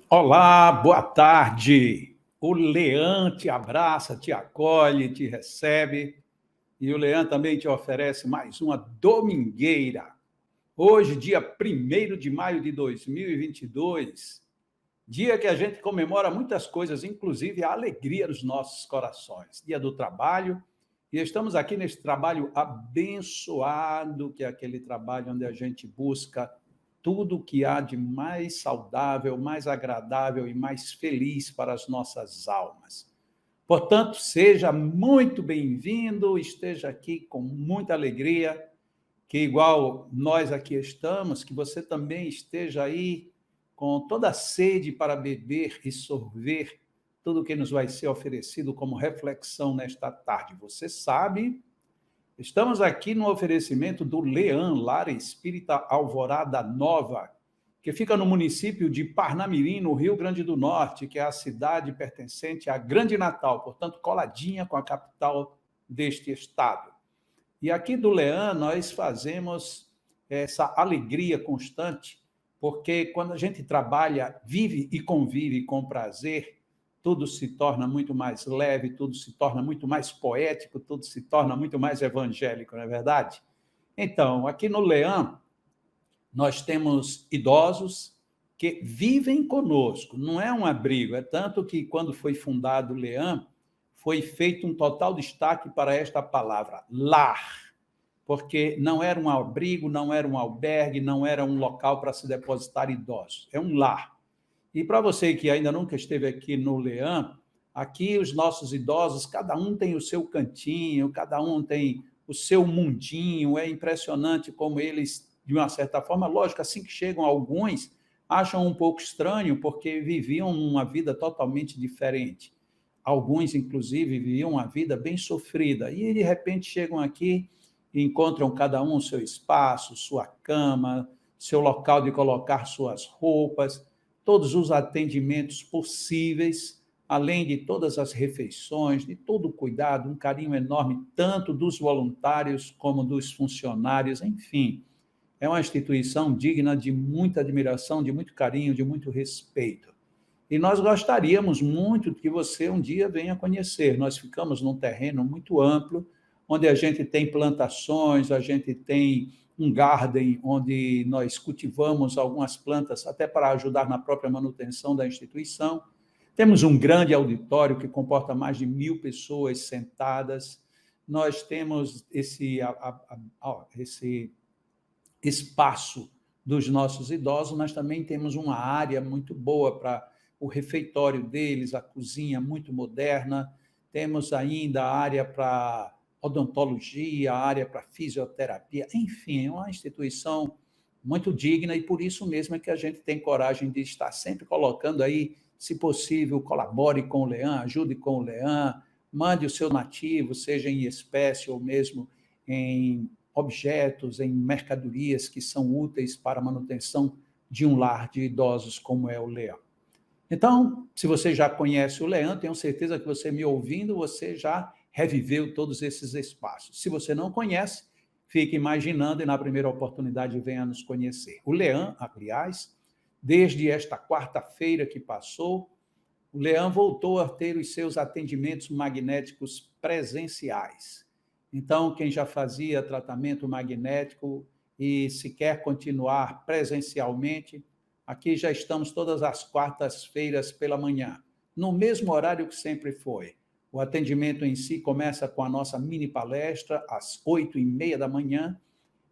Olá, boa tarde. O Leão te abraça, te acolhe, te recebe. E o Leão também te oferece mais uma domingueira. Hoje, dia 1º de maio de 2022, dia que a gente comemora muitas coisas, inclusive a alegria dos nossos corações. Dia do trabalho. E estamos aqui nesse trabalho abençoado, que é aquele trabalho onde a gente busca tudo o que há de mais saudável, mais agradável e mais feliz para as nossas almas. Portanto, seja muito bem-vindo, esteja aqui com muita alegria, que igual nós aqui estamos, que você também esteja aí com toda a sede para beber e sorver tudo o que nos vai ser oferecido como reflexão nesta tarde. Você sabe, estamos aqui no oferecimento do Leão, Lar Espírita Alvorada Nova, que fica no município de Parnamirim, no Rio Grande do Norte, que é a cidade pertencente à Grande Natal, portanto, coladinha com a capital deste estado. E aqui do Leão nós fazemos essa alegria constante, porque quando a gente trabalha, vive e convive com prazer, tudo se torna muito mais leve, tudo se torna muito mais poético, tudo se torna muito mais evangélico, não é verdade? Então, aqui no Leão, nós temos idosos que vivem conosco, não é um abrigo, é tanto que quando foi fundado o Leão, foi feito um total destaque para esta palavra, lar, porque não era um abrigo, não era um albergue, não era um local para se depositar idosos, é um lar. E para você que ainda nunca esteve aqui no Leão, aqui os nossos idosos, cada um tem o seu cantinho, cada um tem o seu mundinho, é impressionante como eles, de uma certa forma, lógico, assim que chegam alguns, acham um pouco estranho, porque viviam uma vida totalmente diferente. Alguns, inclusive, viviam uma vida bem sofrida, e de repente chegam aqui e encontram cada um o seu espaço, sua cama, seu local de colocar suas roupas, todos os atendimentos possíveis, além de todas as refeições, de todo o cuidado, um carinho enorme, tanto dos voluntários como dos funcionários, enfim. É uma instituição digna de muita admiração, de muito carinho, de muito respeito. E nós gostaríamos muito que você um dia venha conhecer. Nós ficamos num terreno muito amplo, onde a gente tem plantações, a gente tem um garden onde nós cultivamos algumas plantas até para ajudar na própria manutenção da instituição. Temos um grande auditório que comporta mais de 1.000 pessoas sentadas. Nós temos esse espaço dos nossos idosos, mas também temos uma área muito boa para o refeitório deles, a cozinha muito moderna. Temos ainda a área para odontologia, a área para fisioterapia, enfim, é uma instituição muito digna e por isso mesmo é que a gente tem coragem de estar sempre colocando aí, se possível, colabore com o Leão, ajude com o Leão, mande o seu nativo, seja em espécie ou mesmo em objetos, em mercadorias que são úteis para a manutenção de um lar de idosos como é o Leão. Então, se você já conhece o Leão, tenho certeza que você me ouvindo, você já reviveu todos esses espaços. Se você não conhece, fique imaginando e na primeira oportunidade venha nos conhecer. O Leão, aliás, desde esta quarta-feira que passou, o Leão voltou a ter os seus atendimentos magnéticos presenciais. Então, quem já fazia tratamento magnético e se quer continuar presencialmente, aqui já estamos todas as quartas-feiras pela manhã, no mesmo horário que sempre foi. O atendimento em si começa com a nossa mini palestra, às 8h30 da manhã,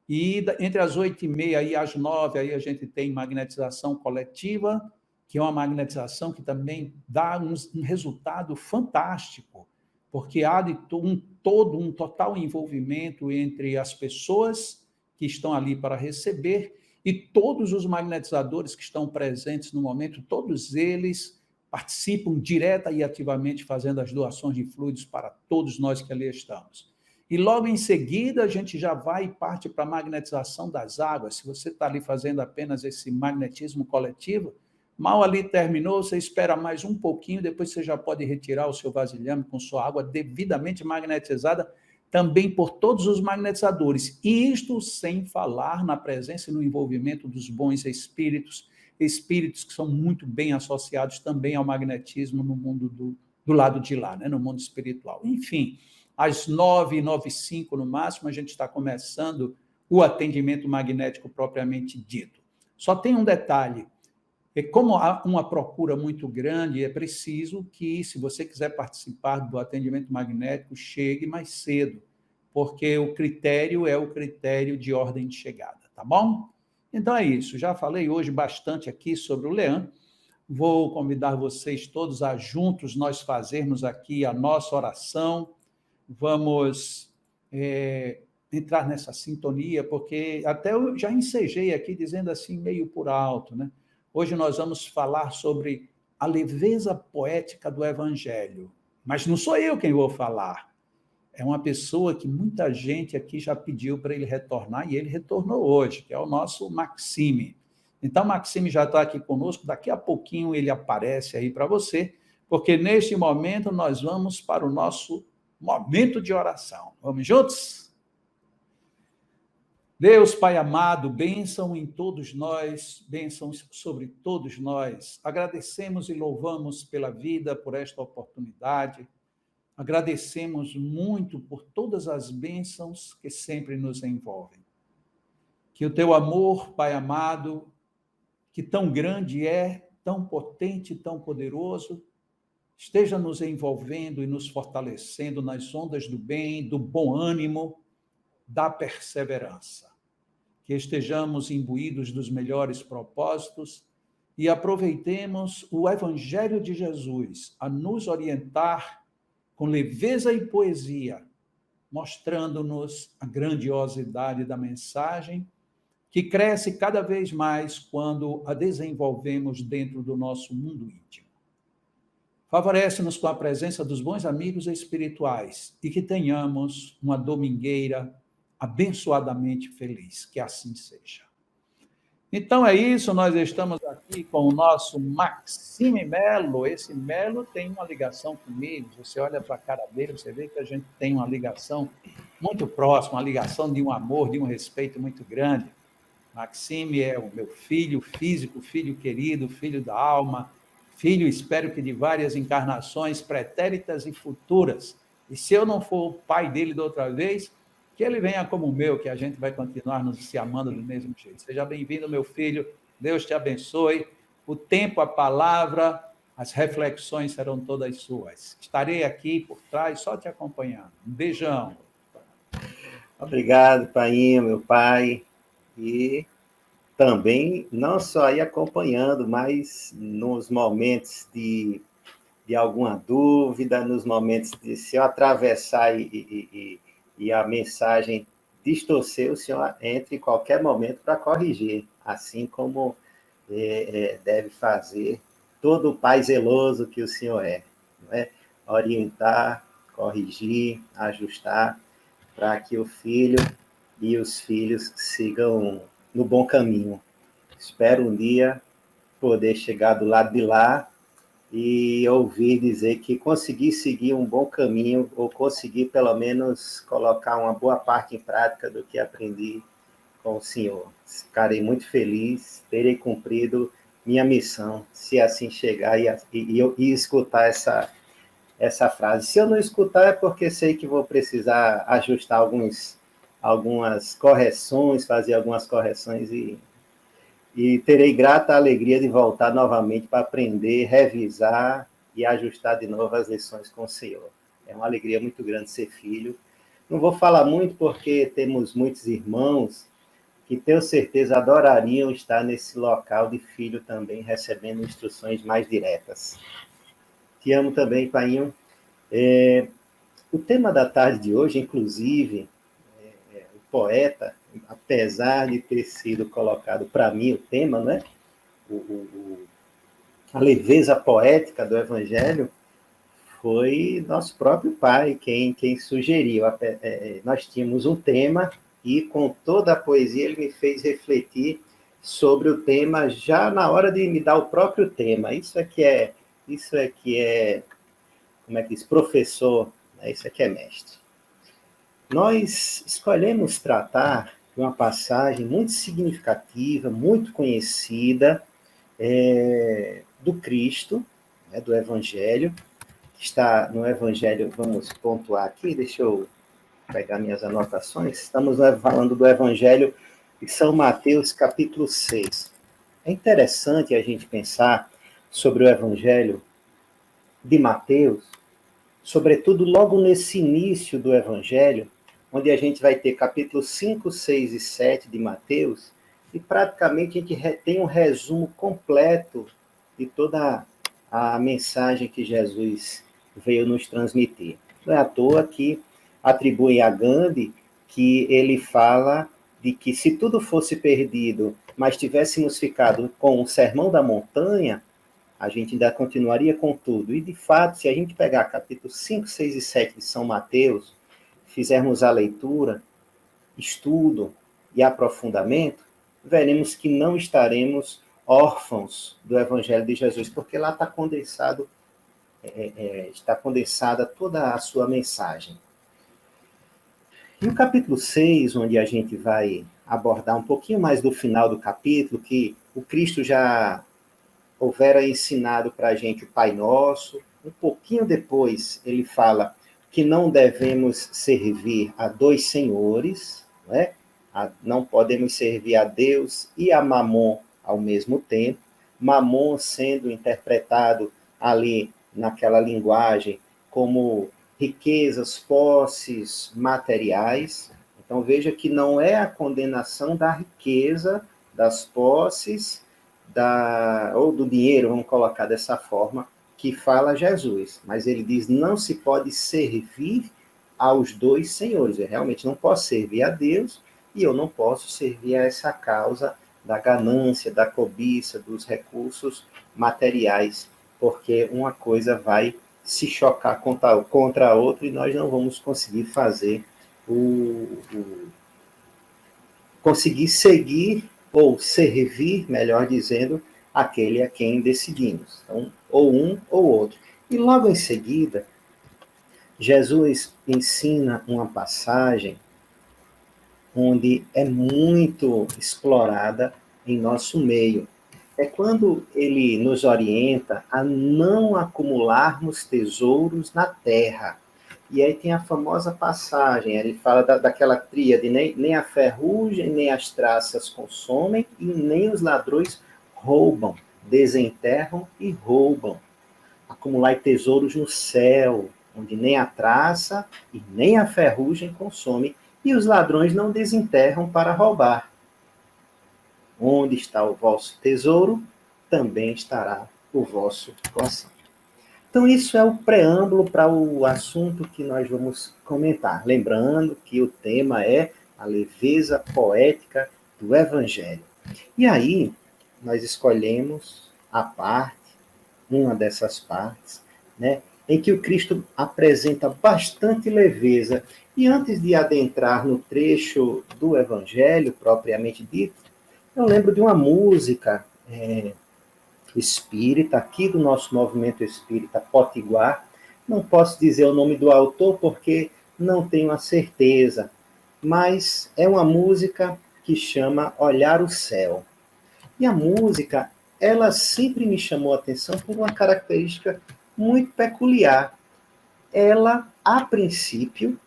e entre as 8h30 e as 9h, aí a gente tem magnetização coletiva, que é uma magnetização que também dá um resultado fantástico, porque há um total envolvimento entre as pessoas que estão ali para receber e todos os magnetizadores que estão presentes no momento, todos eles participam direta e ativamente fazendo as doações de fluidos para todos nós que ali estamos. E logo em seguida a gente já vai e parte para a magnetização das águas. Se você está ali fazendo apenas esse magnetismo coletivo, mal ali terminou, você espera mais um pouquinho, depois você já pode retirar o seu vasilhame com sua água devidamente magnetizada, também por todos os magnetizadores. E isto sem falar na presença e no envolvimento dos bons espíritos espíritos que são muito bem associados também ao magnetismo no mundo do lado de lá, né? No mundo espiritual. Enfim, às 9h05 no máximo, a gente está começando o atendimento magnético propriamente dito. Só tem um detalhe, como há uma procura muito grande, é preciso que, se você quiser participar do atendimento magnético, chegue mais cedo, porque o critério é o critério de ordem de chegada, tá bom? Então é isso, já falei hoje bastante aqui sobre o Leão, vou convidar vocês todos a juntos nós fazermos aqui a nossa oração, vamos entrar nessa sintonia, porque até eu já ensejei aqui dizendo assim meio por alto, né? Hoje nós vamos falar sobre a leveza poética do Evangelho, mas não sou eu quem vou falar, é uma pessoa que muita gente aqui já pediu para ele retornar, e ele retornou hoje, que é o nosso Maxime. Então, Maxime já está aqui conosco, daqui a pouquinho ele aparece aí para você, porque neste momento nós vamos para o nosso momento de oração. Vamos juntos? Deus, Pai amado, bênção em todos nós, bênçãos sobre todos nós. Agradecemos e louvamos pela vida, por esta oportunidade. Agradecemos muito por todas as bênçãos que sempre nos envolvem. Que o teu amor, Pai amado, que tão grande é, tão potente, tão poderoso, esteja nos envolvendo e nos fortalecendo nas ondas do bem, do bom ânimo, da perseverança. Que estejamos imbuídos dos melhores propósitos e aproveitemos o Evangelho de Jesus a nos orientar com leveza e poesia, mostrando-nos a grandiosidade da mensagem, que cresce cada vez mais quando a desenvolvemos dentro do nosso mundo íntimo. Favorece-nos com a presença dos bons amigos espirituais e que tenhamos uma domingueira abençoadamente feliz, que assim seja. Então é isso, nós estamos aqui com o nosso Maxime Melo. Esse Melo tem uma ligação comigo, você olha para a cara dele, você vê que a gente tem uma ligação muito próxima, uma ligação de um amor, de um respeito muito grande. Maxime é o meu filho físico, filho querido, filho da alma, filho, espero que de várias encarnações pretéritas e futuras. E se eu não for o pai dele da outra vez, que ele venha como o meu, que a gente vai continuar nos se amando do mesmo jeito. Seja bem-vindo, meu filho, Deus te abençoe. O tempo, a palavra, as reflexões serão todas suas. Estarei aqui por trás, só te acompanhando. Um beijão. Obrigado, painho, meu pai. E também, não só aí acompanhando, mas nos momentos de alguma dúvida, nos momentos de se eu atravessar e a mensagem distorcer, o senhor entra em qualquer momento para corrigir, assim como deve fazer todo o pai zeloso que o senhor é, não é? Orientar, corrigir, ajustar, para que o filho e os filhos sigam no bom caminho. Espero um dia poder chegar do lado de lá e ouvir dizer que consegui seguir um bom caminho, ou consegui, pelo menos, colocar uma boa parte em prática do que aprendi com o senhor. Ficarei muito feliz, terei cumprido minha missão, se assim chegar e escutar essa frase. Se eu não escutar, é porque sei que vou precisar ajustar algumas correções, fazer algumas correções e terei grata alegria de voltar novamente para aprender, revisar e ajustar de novo as lições com o Senhor. É uma alegria muito grande ser filho. Não vou falar muito porque temos muitos irmãos que tenho certeza adorariam estar nesse local de filho também, recebendo instruções mais diretas. Te amo também, painho. O tema da tarde de hoje, inclusive, o poeta, apesar de ter sido colocado para mim o tema, né? A leveza poética do Evangelho, foi nosso próprio pai quem sugeriu. Nós tínhamos um tema e, com toda a poesia, ele me fez refletir sobre o tema já na hora de me dar o próprio tema. Isso é que é, como é que diz, professor, né? Isso é que é mestre. Nós escolhemos tratar de uma passagem muito significativa, muito conhecida, do Cristo, né, do Evangelho, que está no Evangelho, vamos pontuar aqui, deixa eu pegar minhas anotações, estamos falando do Evangelho de São Mateus, capítulo 6. É interessante a gente pensar sobre o Evangelho de Mateus, sobretudo logo nesse início do Evangelho, onde a gente vai ter capítulos 5, 6 e 7 de Mateus, e praticamente a gente tem um resumo completo de toda a mensagem que Jesus veio nos transmitir. Não é à toa que atribui a Gandhi que ele fala de que se tudo fosse perdido, mas tivéssemos ficado com o Sermão da Montanha, a gente ainda continuaria com tudo. E, de fato, se a gente pegar capítulos 5, 6 e 7 de São Mateus, fizermos a leitura, estudo e aprofundamento, veremos que não estaremos órfãos do Evangelho de Jesus, porque lá está condensada toda a sua mensagem. E o capítulo 6, onde a gente vai abordar um pouquinho mais do final do capítulo, que o Cristo já houvera ensinado para a gente o Pai Nosso. Um pouquinho depois, ele fala que não devemos servir a dois senhores, né? Não podemos servir a Deus e a Mamon ao mesmo tempo. Mamon sendo interpretado ali naquela linguagem como riquezas, posses materiais. Então veja que não é a condenação da riqueza, das posses, ou do dinheiro, vamos colocar dessa forma, que fala Jesus. Mas ele diz, não se pode servir aos dois senhores. Eu realmente não posso servir a Deus e eu não posso servir a essa causa da ganância, da cobiça, dos recursos materiais, porque uma coisa vai se chocar contra a outra e nós não vamos conseguir fazer conseguir seguir ou servir, melhor dizendo, aquele a quem decidimos. Então, ou um ou outro. E logo em seguida, Jesus ensina uma passagem onde é muito explorada em nosso meio. É quando ele nos orienta a não acumularmos tesouros na terra. E aí tem a famosa passagem, ele fala daquela tríade, nem a ferrugem, nem as traças consomem, e nem os ladrões roubam, desenterram e roubam. Acumular tesouros no céu, onde nem a traça e nem a ferrugem consome, e os ladrões não desenterram para roubar. Onde está o vosso tesouro, também estará o vosso coração. Então, isso é o preâmbulo para o assunto que nós vamos comentar. Lembrando que o tema é a leveza poética do Evangelho. E aí, nós escolhemos a parte, uma dessas partes, né, em que o Cristo apresenta bastante leveza. E antes de adentrar no trecho do Evangelho, propriamente dito, eu lembro de uma música espírita, aqui do nosso movimento espírita Potiguar. Não posso dizer o nome do autor porque não tenho a certeza, mas é uma música que chama Olhar o Céu. E a música, ela sempre me chamou a atenção por uma característica muito peculiar. Ela, a princípio,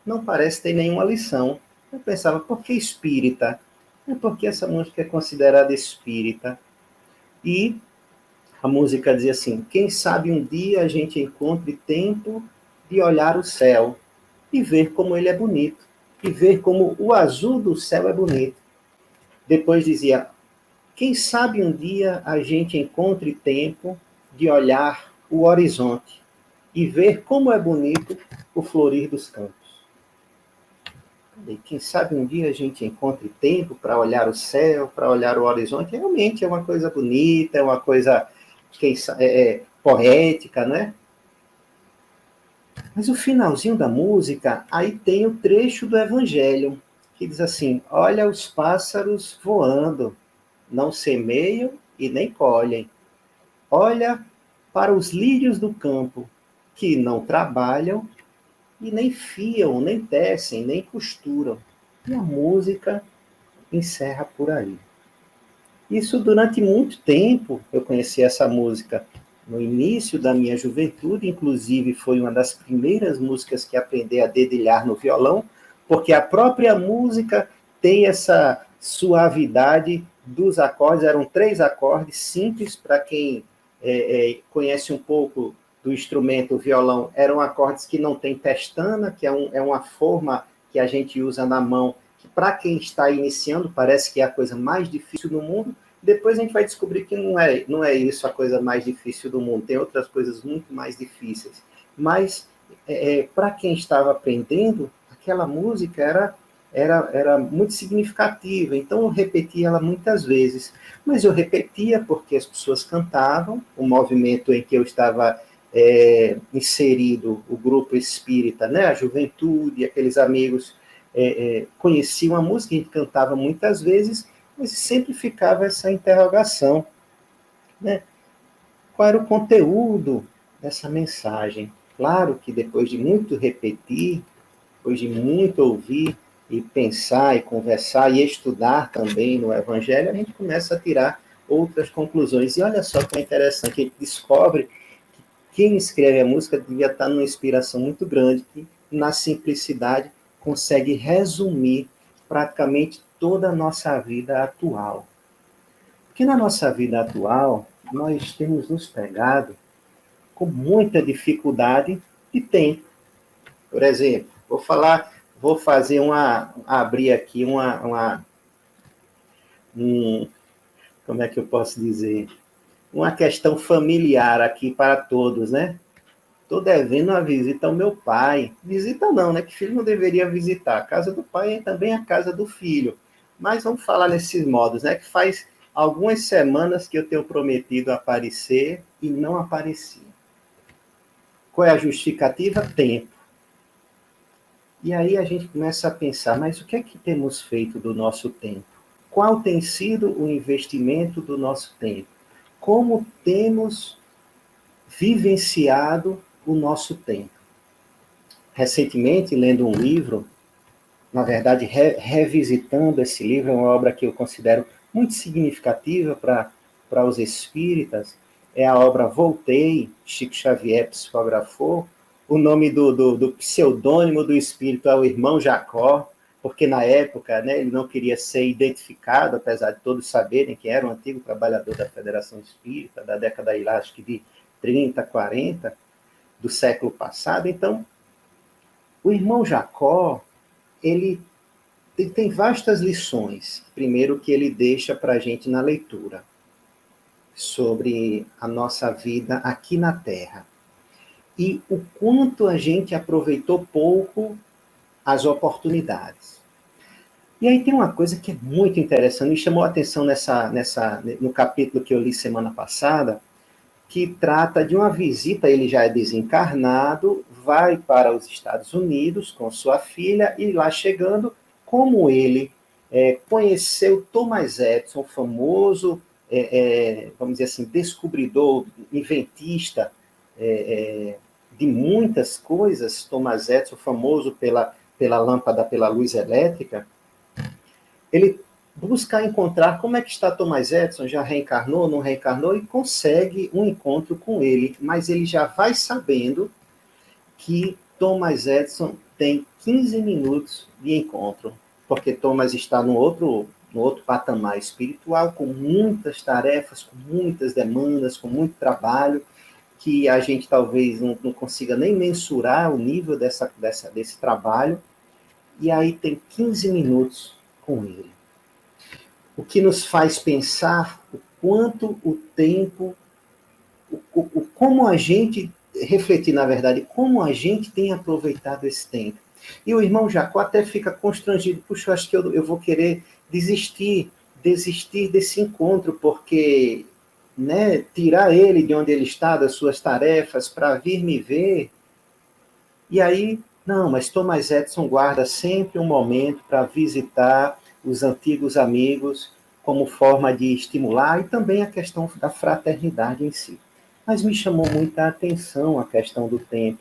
não parece ter nenhuma lição. Eu pensava, por que espírita? É porque essa música é considerada espírita. E a música dizia assim, quem sabe um dia a gente encontre tempo de olhar o céu e ver como ele é bonito, e ver como o azul do céu é bonito. Depois dizia, quem sabe um dia a gente encontre tempo de olhar o horizonte e ver como é bonito o florir dos campos. E quem sabe um dia a gente encontre tempo para olhar o céu, para olhar o horizonte. Realmente é uma coisa bonita, é uma coisa poética, né? Mas o finalzinho da música, aí tem o trecho do Evangelho, que diz assim, olha os pássaros voando, não semeiam e nem colhem. Olha para os lírios do campo, que não trabalham e nem fiam, nem tecem, nem costuram. E a música encerra por aí. Isso durante muito tempo, eu conheci essa música no início da minha juventude, inclusive foi uma das primeiras músicas que aprendi a dedilhar no violão, porque a própria música tem essa suavidade dos acordes, eram 3 acordes simples, para quem conhece um pouco do instrumento, o violão, eram acordes que não tem pestana, que é uma forma que a gente usa na mão, que para quem está iniciando parece que é a coisa mais difícil do mundo. Depois a gente vai descobrir que não é isso a coisa mais difícil do mundo, tem outras coisas muito mais difíceis. Mas, para quem estava aprendendo, aquela música era muito significativa, então eu repetia ela muitas vezes. Mas eu repetia porque as pessoas cantavam, o movimento em que eu estava inserido, o grupo espírita, né, a juventude, aqueles amigos conheciam a música, a gente cantava muitas vezes, mas sempre ficava essa interrogação, né? Qual era o conteúdo dessa mensagem? Claro que depois de muito repetir, depois de muito ouvir e pensar e conversar e estudar também no Evangelho, a gente começa a tirar outras conclusões. E olha só que é interessante, a gente descobre que quem escreve a música devia estar numa inspiração muito grande, que na simplicidade consegue resumir praticamente toda a nossa vida atual. Porque na nossa vida atual, nós temos nos pegado com muita dificuldade de tempo. Por exemplo, vou fazer abrir aqui como é que eu posso dizer? Uma questão familiar aqui para todos, né? Estou devendo uma visita ao meu pai. Visita não, né? Que filho não deveria visitar. A casa do pai é também a casa do filho. Mas vamos falar nesses modos, né? Que faz algumas semanas que eu tenho prometido aparecer e não apareci. Qual é a justificativa? Tempo. E aí a gente começa a pensar, mas o que é que temos feito do nosso tempo? Qual tem sido o investimento do nosso tempo? Como temos vivenciado o nosso tempo? Recentemente, lendo um livro, na verdade, revisitando esse livro, é uma obra que eu considero muito significativa para os espíritas, é a obra Voltei, Chico Xavier psicografou. O nome do pseudônimo do espírito é o irmão Jacó, porque na época, né, ele não queria ser identificado, apesar de todos saberem que era um antigo trabalhador da Federação Espírita, da década, acho que de 30, 40, do século passado. Então, o irmão Jacó, ele tem vastas lições. Primeiro, que ele deixa para a gente na leitura sobre a nossa vida aqui na Terra. E o quanto a gente aproveitou pouco as oportunidades. E aí tem uma coisa que é muito interessante, me chamou a atenção no capítulo que eu li semana passada, que trata de uma visita, ele já é desencarnado, vai para os Estados Unidos com sua filha, e lá chegando, como ele conheceu Thomas Edison, famoso, vamos dizer assim, descobridor, inventista de muitas coisas, Thomas Edison, famoso pela lâmpada, pela luz elétrica, ele busca encontrar como é que está Thomas Edison, já reencarnou, não reencarnou, e consegue um encontro com ele, mas ele já vai sabendo que Thomas Edison tem 15 minutos de encontro, porque Thomas está no outro patamar espiritual, com muitas tarefas, com muitas demandas, com muito trabalho, que a gente talvez não consiga nem mensurar o nível desse trabalho, e aí tem 15 minutos com ele. O que nos faz pensar o quanto o tempo, como a gente, refletir, na verdade, como a gente tem aproveitado esse tempo. E o irmão Jacó até fica constrangido, puxa, eu acho que eu vou querer desistir desse encontro, porque, né, tirar ele de onde ele está, das suas tarefas, para vir me ver. E aí, não, mas Thomas Edison guarda sempre um momento para visitar os antigos amigos, como forma de estimular, e também a questão da fraternidade em si. Mas me chamou muita atenção a questão do tempo.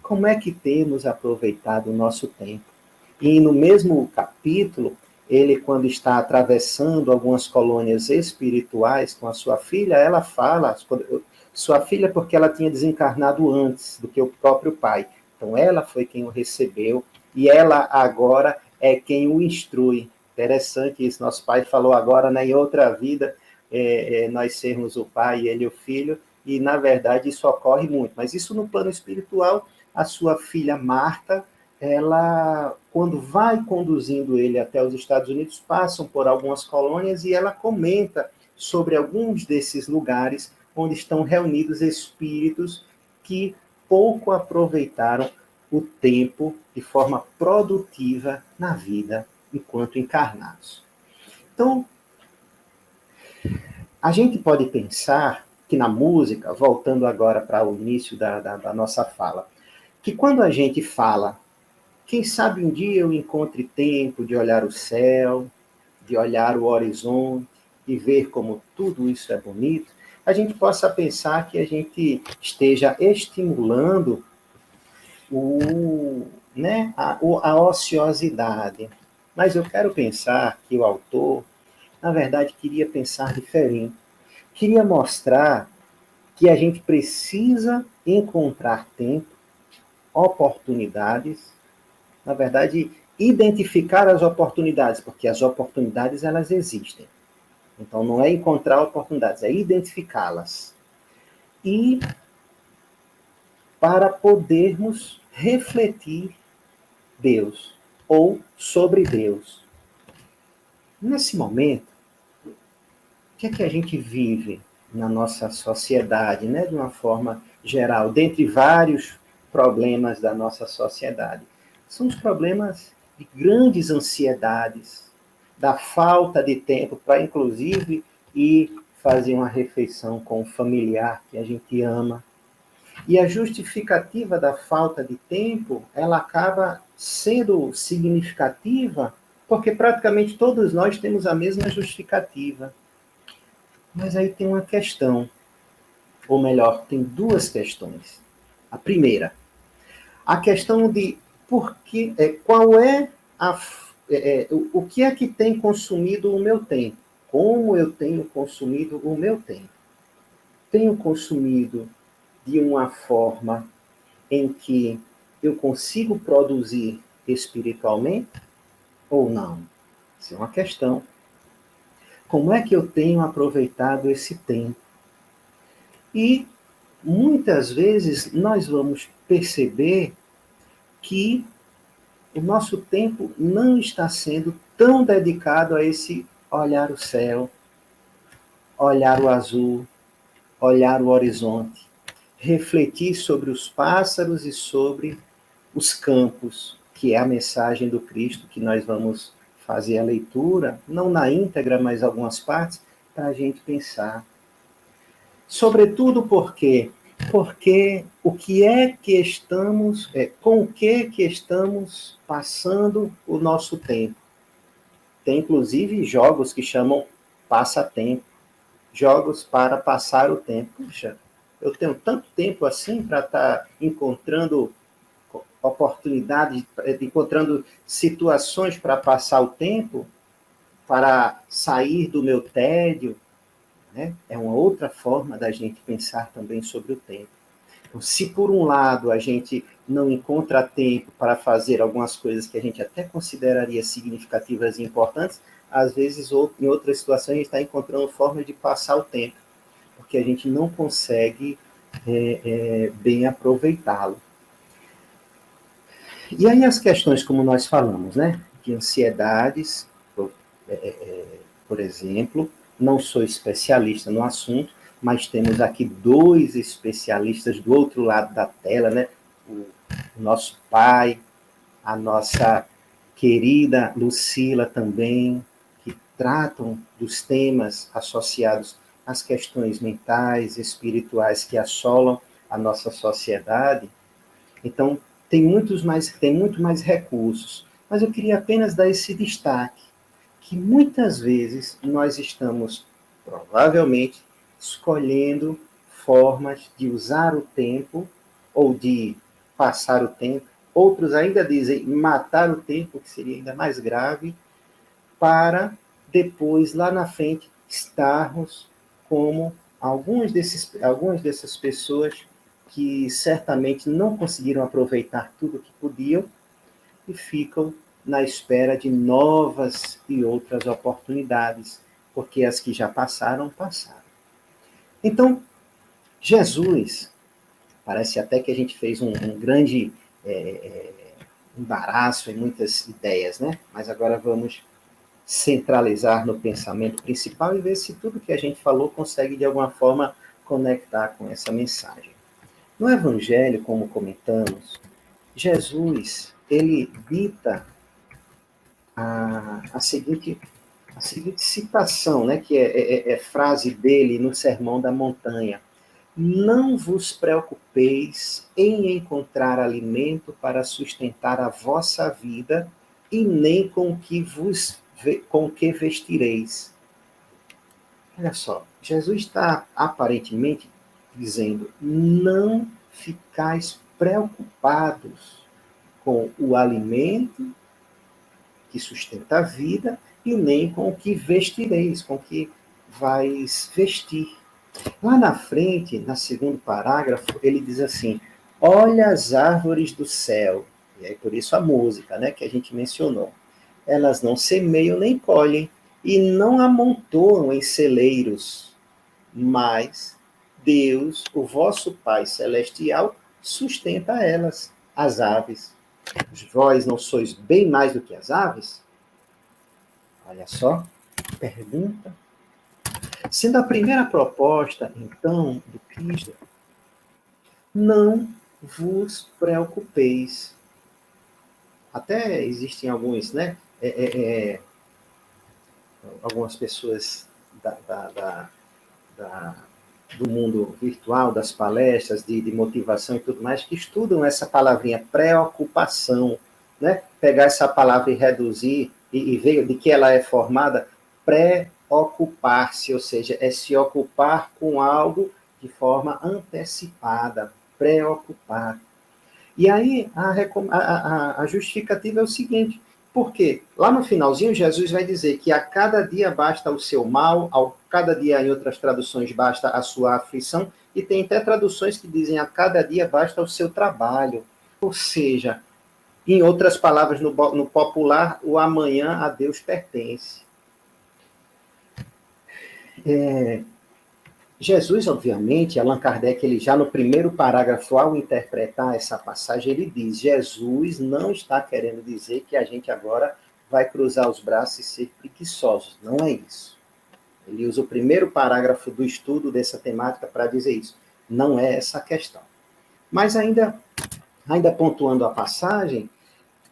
Como é que temos aproveitado o nosso tempo? E no mesmo capítulo, ele, quando está atravessando algumas colônias espirituais com a sua filha, ela fala, sua filha porque ela tinha desencarnado antes do que o próprio pai. Então, ela foi quem o recebeu e ela agora é quem o instrui. Interessante isso, nosso pai falou agora, né, em outra vida, nós sermos o pai e ele o filho, e, na verdade, isso ocorre muito. Mas isso no plano espiritual, a sua filha Marta, ela, quando vai conduzindo ele até os Estados Unidos, passam por algumas colônias e ela comenta sobre alguns desses lugares onde estão reunidos espíritos que pouco aproveitaram o tempo de forma produtiva na vida enquanto encarnados. Então, a gente pode pensar que na música, voltando agora para o início da nossa fala, que quando a gente fala, quem sabe um dia eu encontre tempo de olhar o céu, de olhar o horizonte e ver como tudo isso é bonito, a gente possa pensar que a gente esteja estimulando a ociosidade. Mas eu quero pensar que o autor, na verdade, queria pensar diferente. Queria mostrar que a gente precisa encontrar tempo, oportunidades, na verdade, identificar as oportunidades, porque as oportunidades, elas existem. Então, não é encontrar oportunidades, é identificá-las. E para podermos refletir Deus, ou sobre Deus. Nesse momento, o que é que a gente vive na nossa sociedade, né, de uma forma geral, dentre vários problemas da nossa sociedade? São os problemas de grandes ansiedades, da falta de tempo para, inclusive, ir fazer uma refeição com o familiar que a gente ama. E a justificativa da falta de tempo, ela acaba sendo significativa, porque praticamente todos nós temos a mesma justificativa. Mas aí tem uma questão, ou melhor, tem duas questões. A primeira, a questão de qual é o que é que tem consumido o meu tempo? Como eu tenho consumido o meu tempo? Tenho consumido de uma forma em que eu consigo produzir espiritualmente ou não? Isso é uma questão. Como é que eu tenho aproveitado esse tempo? E muitas vezes nós vamos perceber que o nosso tempo não está sendo tão dedicado a esse olhar o céu, olhar o azul, olhar o horizonte, refletir sobre os pássaros e sobre os campos, que é a mensagem do Cristo, que nós vamos fazer a leitura, não na íntegra, mas algumas partes, para a gente pensar. Sobretudo porque o que é que estamos, com o que estamos passando o nosso tempo. Tem inclusive jogos que chamam passatempo, jogos para passar o tempo. Puxa, eu tenho tanto tempo assim para estar encontrando oportunidades, encontrando situações para passar o tempo, para sair do meu tédio, né? É uma outra forma da gente pensar também sobre o tempo. Então, se por um lado a gente não encontra tempo para fazer algumas coisas que a gente até consideraria significativas e importantes, às vezes, em outras situações, a gente está encontrando formas de passar o tempo, porque a gente não consegue bem aproveitá-lo. E aí as questões, como nós falamos, né, de ansiedades, por exemplo, não sou especialista no assunto, mas temos aqui dois especialistas do outro lado da tela, né, o nosso pai, a nossa querida Lucila também, que tratam dos temas associados às questões mentais, espirituais que assolam a nossa sociedade. Então, tem muito mais recursos. Mas eu queria apenas dar esse destaque, que muitas vezes nós estamos, provavelmente, escolhendo formas de usar o tempo ou de passar o tempo. Outros ainda dizem matar o tempo, que seria ainda mais grave, para depois, lá na frente, estarmos como algumas dessas pessoas que certamente não conseguiram aproveitar tudo o que podiam e ficam na espera de novas e outras oportunidades, porque as que já passaram, passaram. Então, Jesus, parece até que a gente fez um grande embaraço em muitas ideias, né? Mas agora vamos centralizar no pensamento principal e ver se tudo que a gente falou consegue, de alguma forma, conectar com essa mensagem. No Evangelho, como comentamos, Jesus, ele dita a seguinte citação, né, que é frase dele no Sermão da Montanha. Não vos preocupeis em encontrar alimento para sustentar a vossa vida e nem com o que vestireis. Olha só, Jesus está aparentemente dizendo, não ficais preocupados com o alimento que sustenta a vida e nem com o que vestireis, com o que vais vestir. Lá na frente, no segundo parágrafo, ele diz assim, olha as árvores do céu, e aí por isso a música, né, que a gente mencionou. Elas não semeiam nem colhem, e não amontoam em celeiros, mas Deus, o vosso Pai Celestial, sustenta elas, as aves. Vós não sois bem mais do que as aves? Olha só, pergunta. Sendo a primeira proposta, então, do Cristo, não vos preocupeis. Até existem alguns, né? Algumas pessoas do mundo virtual, das palestras, de motivação e tudo mais, que estudam essa palavrinha preocupação, né? Pegar essa palavra e reduzir, e ver de que ela é formada, preocupar-se, ou seja, é se ocupar com algo de forma antecipada, preocupar. E aí a justificativa é o seguinte, porque lá no finalzinho Jesus vai dizer que a cada dia basta o seu mal, a cada dia em outras traduções basta a sua aflição, e tem até traduções que dizem a cada dia basta o seu trabalho. Ou seja, em outras palavras, no popular, o amanhã a Deus pertence. Jesus, obviamente, Allan Kardec, ele já no primeiro parágrafo, ao interpretar essa passagem, ele diz, Jesus não está querendo dizer que a gente agora vai cruzar os braços e ser preguiçosos. Não é isso. Ele usa o primeiro parágrafo do estudo dessa temática para dizer isso. Não é essa a questão. Mas ainda pontuando a passagem,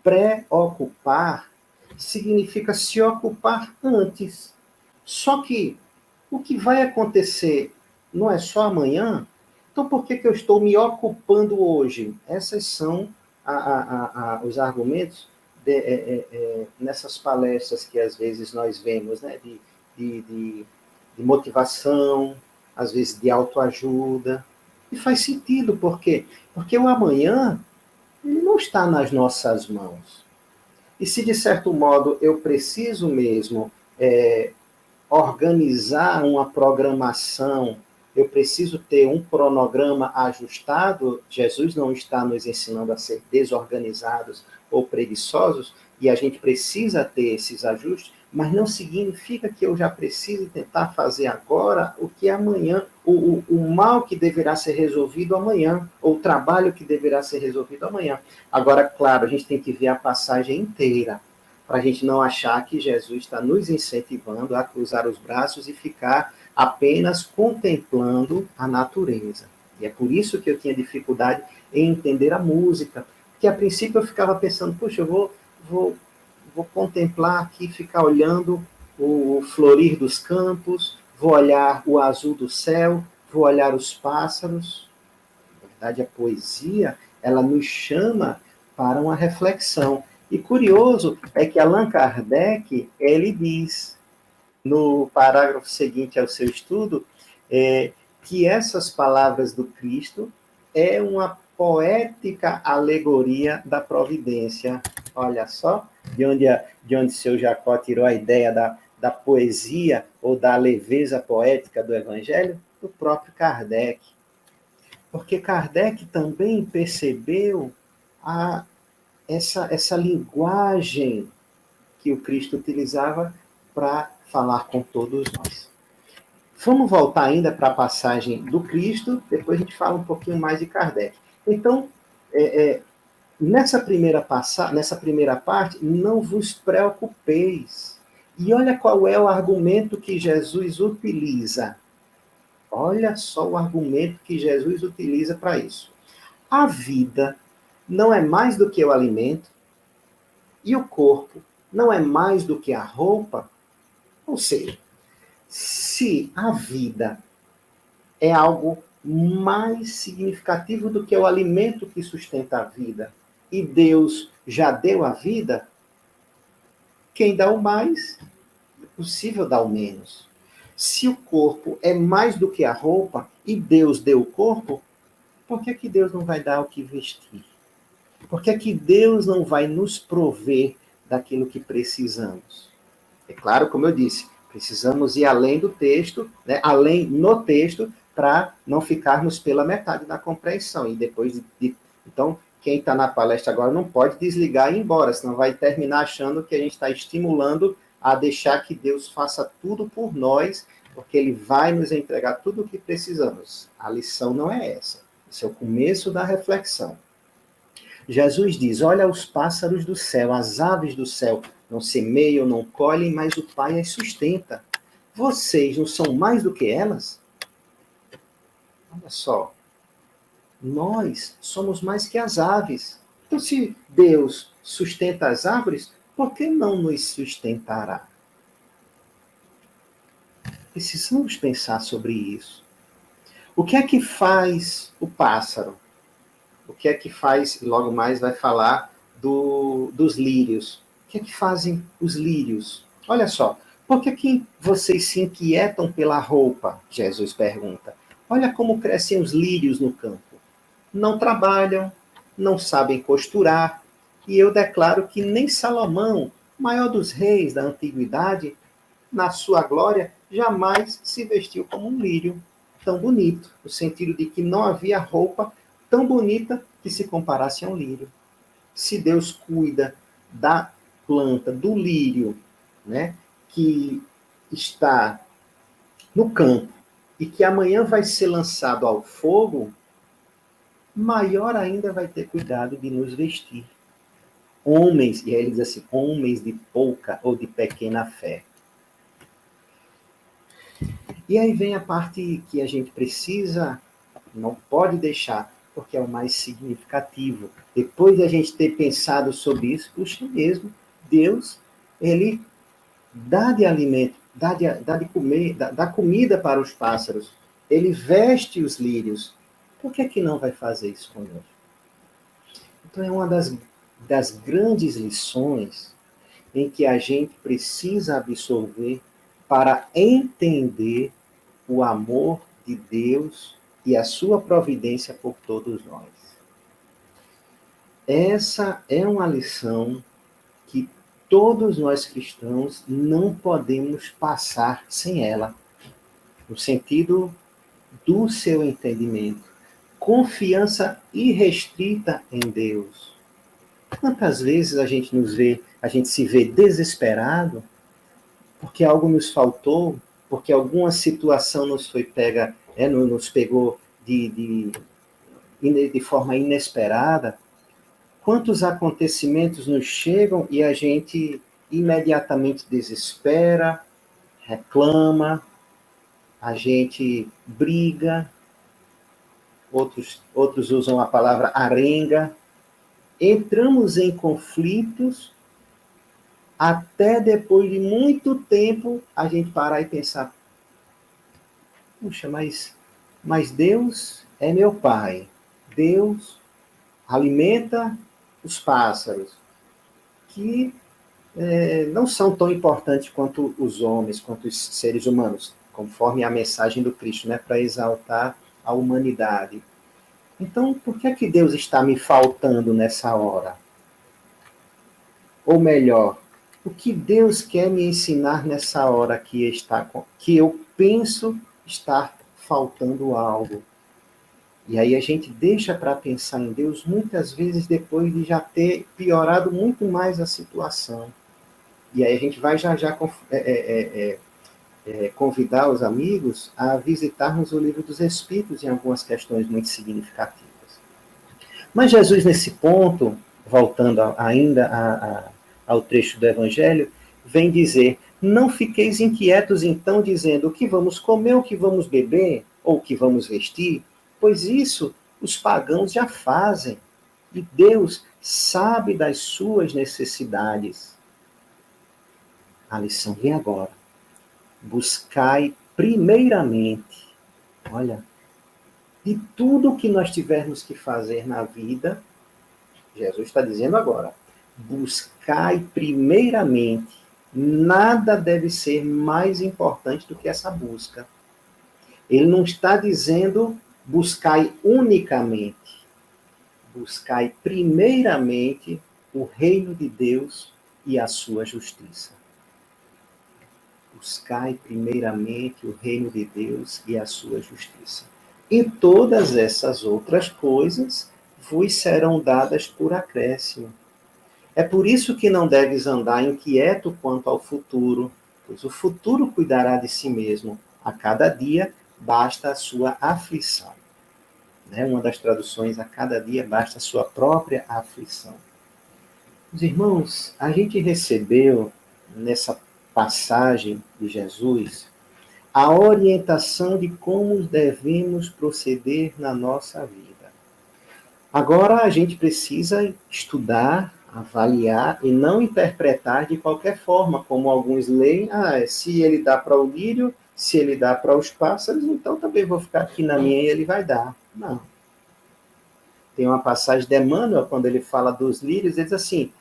preocupar significa se ocupar antes. Só que o que vai acontecer não é só amanhã? Então, por que eu estou me ocupando hoje? Esses são os argumentos nessas palestras que às vezes nós vemos, né? de motivação, às vezes de autoajuda. E faz sentido, por quê? Porque o amanhã não está nas nossas mãos. E se, de certo modo, eu preciso mesmo organizar uma programação, eu preciso ter um cronograma ajustado, Jesus não está nos ensinando a ser desorganizados ou preguiçosos, e a gente precisa ter esses ajustes, mas não significa que eu já preciso tentar fazer agora o que amanhã, o mal que deverá ser resolvido amanhã, ou o trabalho que deverá ser resolvido amanhã. Agora, claro, a gente tem que ver a passagem inteira, para a gente não achar que Jesus está nos incentivando a cruzar os braços e ficar apenas contemplando a natureza. E é por isso que eu tinha dificuldade em entender a música, porque a princípio eu ficava pensando, puxa, eu vou contemplar aqui, ficar olhando o florir dos campos, vou olhar o azul do céu, vou olhar os pássaros. Na verdade, a poesia, ela nos chama para uma reflexão. E curioso é que Allan Kardec, ele diz, no parágrafo seguinte ao seu estudo, que essas palavras do Cristo é uma poética alegoria da providência. Olha só, de onde seu Jacó tirou a ideia da poesia ou da leveza poética do Evangelho? Do próprio Kardec. Porque Kardec também percebeu essa linguagem que o Cristo utilizava para falar com todos nós. Vamos voltar ainda para a passagem do Cristo, depois a gente fala um pouquinho mais de Kardec. Então, nessa primeira parte, não vos preocupeis. E olha qual é o argumento que Jesus utiliza. Olha só o argumento que Jesus utiliza para isso. A vida não é mais do que o alimento, e o corpo não é mais do que a roupa. Ou seja, se a vida é algo mais significativo do que o alimento que sustenta a vida, e Deus já deu a vida, quem dá o mais, é possível dar o menos. Se o corpo é mais do que a roupa, e Deus deu o corpo, por que Deus não vai dar o que vestir? Por que Deus não vai nos prover daquilo que precisamos? É claro, como eu disse, precisamos ir além do texto, né? Além no texto, para não ficarmos pela metade da compreensão. E depois Então, quem está na palestra agora não pode desligar e ir embora, senão vai terminar achando que a gente está estimulando a deixar que Deus faça tudo por nós, porque Ele vai nos entregar tudo o que precisamos. A lição não é essa. Esse é o começo da reflexão. Jesus diz, olha os pássaros do céu, as aves do céu, não semeiam, não colhem, mas o Pai as sustenta. Vocês não são mais do que elas? Olha só, nós somos mais que as aves. Então, se Deus sustenta as árvores, por que não nos sustentará? Precisamos pensar sobre isso. O que é que faz o pássaro? O que é que faz, logo mais vai falar dos lírios. O que é que fazem os lírios? Olha só, por que vocês se inquietam pela roupa? Jesus pergunta. Olha como crescem os lírios no campo. Não trabalham, não sabem costurar, e eu declaro que nem Salomão, maior dos reis da antiguidade, na sua glória, jamais se vestiu como um lírio tão bonito, no sentido de que não havia roupa tão bonita que se comparasse a um lírio. Se Deus cuida da planta, do lírio, né, que está no campo e que amanhã vai ser lançado ao fogo, maior ainda vai ter cuidado de nos vestir. Homens, e aí ele diz assim, homens de pouca ou de pequena fé. E aí vem a parte que a gente precisa, não pode deixar, porque é o mais significativo. Depois de a gente ter pensado sobre isso, puxa mesmo, Deus, Ele dá de alimento, dá de comer, dá comida para os pássaros. Ele veste os lírios. Por que não vai fazer isso conosco? Então é uma das grandes lições em que a gente precisa absorver para entender o amor de Deus e a sua providência por todos nós. Essa é uma lição que todos nós cristãos não podemos passar sem ela, no sentido do seu entendimento. Confiança irrestrita em Deus. Quantas vezes a gente se vê desesperado porque algo nos faltou, porque alguma situação nos foi pega, nos pegou de forma inesperada. Quantos acontecimentos nos chegam e a gente imediatamente desespera, reclama, a gente briga, outros usam a palavra arenga. Entramos em conflitos até depois de muito tempo a gente parar e pensar, puxa, mas Deus é meu Pai. Deus alimenta os pássaros, que não são tão importantes quanto os homens, quanto os seres humanos, conforme a mensagem do Cristo, né, para exaltar a humanidade. Então, por que Deus está me faltando nessa hora? Ou melhor, o que Deus quer me ensinar nessa hora que eu penso estar faltando algo? E aí a gente deixa para pensar em Deus muitas vezes depois de já ter piorado muito mais a situação. E aí a gente vai já convidar os amigos a visitarmos o livro dos Espíritos em algumas questões muito significativas. Mas Jesus, nesse ponto, voltando ao trecho do Evangelho, vem dizer: não fiqueis inquietos então, dizendo o que vamos comer, o que vamos beber, ou o que vamos vestir, pois isso os pagãos já fazem, e Deus sabe das suas necessidades. A lição vem agora. Buscai primeiramente, olha, de tudo que nós tivermos que fazer na vida, Jesus está dizendo agora, buscai primeiramente. Nada deve ser mais importante do que essa busca. Ele não está dizendo buscai unicamente. Buscai primeiramente o reino de Deus e a sua justiça. Buscai primeiramente o reino de Deus e a sua justiça. E todas essas outras coisas vos serão dadas por acréscimo. É por isso que não deves andar inquieto quanto ao futuro, pois o futuro cuidará de si mesmo. A cada dia basta a sua aflição. Uma das traduções, a cada dia basta a sua própria aflição. Os irmãos, a gente recebeu nessa passagem de Jesus a orientação de como devemos proceder na nossa vida. Agora a gente precisa estudar, avaliar e não interpretar de qualquer forma, como alguns leem, se ele dá para o lírio, se ele dá para os pássaros, então também vou ficar aqui na minha e ele vai dar. Não. Tem uma passagem de Emmanuel, quando ele fala dos lírios, ele diz assim,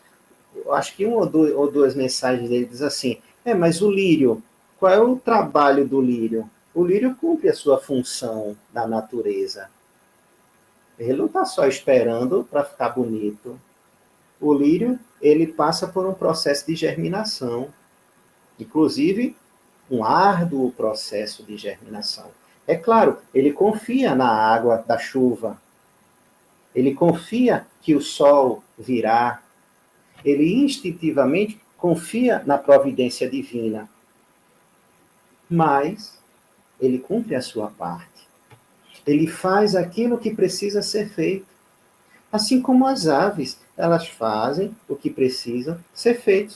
eu acho que uma ou duas mensagens dele diz assim, mas o lírio, qual é o trabalho do lírio? O lírio cumpre a sua função na natureza. Ele não está só esperando para ficar bonito. O lírio, ele passa por um processo de germinação, inclusive um árduo processo de germinação. É claro, ele confia na água da chuva, ele confia que o sol virá, ele instintivamente confia na providência divina, mas ele cumpre a sua parte. Ele faz aquilo que precisa ser feito. Assim como as aves, elas fazem o que precisa ser feito.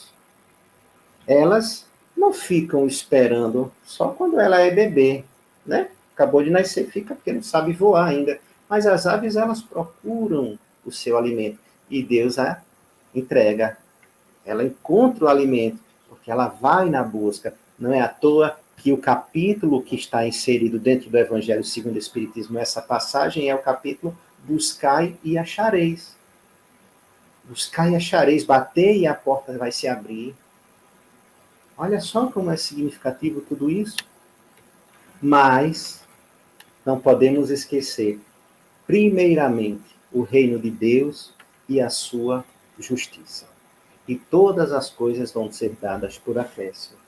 Elas não ficam esperando só quando ela é bebê, né? Acabou de nascer, fica porque não sabe voar ainda. Mas as aves, elas procuram o seu alimento. E Deus a entrega. Ela encontra o alimento, porque ela vai na busca. Não é à toa que o capítulo que está inserido dentro do Evangelho segundo o Espiritismo, essa passagem é o capítulo Buscai e achareis. Buscai e achareis, batei e a porta vai se abrir. Olha só como é significativo tudo isso. Mas não podemos esquecer, primeiramente, o reino de Deus e a sua justiça. E todas as coisas vão ser dadas por acréscimo.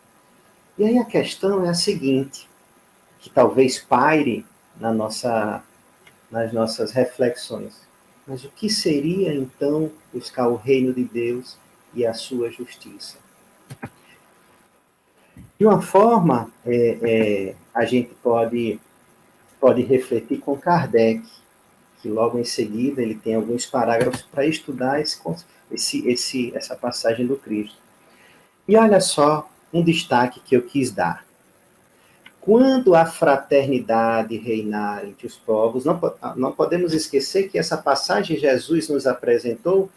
E aí a questão é a seguinte, que talvez paire nas nossas reflexões. Mas o que seria, então, buscar o reino de Deus e a sua justiça? De uma forma, a gente pode refletir com Kardec, que logo em seguida ele tem alguns parágrafos para estudar essa passagem do Cristo. E olha só um destaque que eu quis dar. Quando a fraternidade reinar entre os povos, não podemos esquecer que essa passagem Jesus nos apresentou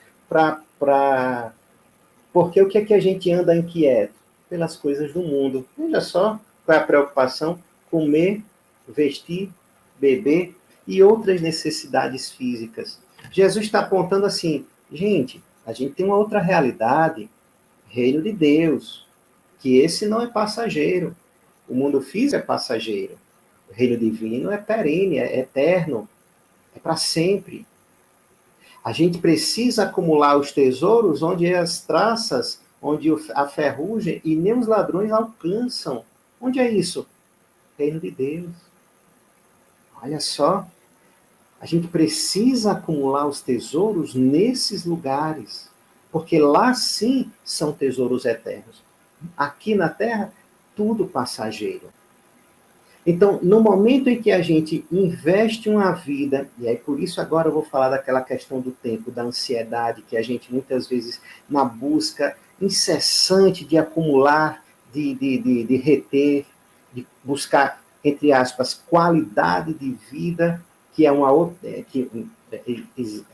porque o que é que a gente anda inquieto? Pelas coisas do mundo. Veja só qual é a preocupação: comer, vestir, beber e outras necessidades físicas. Jesus está apontando assim, gente, a gente tem uma outra realidade, reino de Deus, que esse não é passageiro. O mundo físico é passageiro. O reino divino é perene, é eterno, é para sempre. A gente precisa acumular os tesouros onde as traças, onde a ferrugem e nem os ladrões alcançam. Onde é isso? Reino de Deus. Olha só. A gente precisa acumular os tesouros nesses lugares, porque lá sim são tesouros eternos. Aqui na Terra, tudo passageiro. Então, no momento em que a gente investe uma vida, e aí por isso agora eu vou falar daquela questão do tempo, da ansiedade, que a gente muitas vezes, na busca incessante de acumular, de reter, de buscar, entre aspas, qualidade de vida, que é uma outra,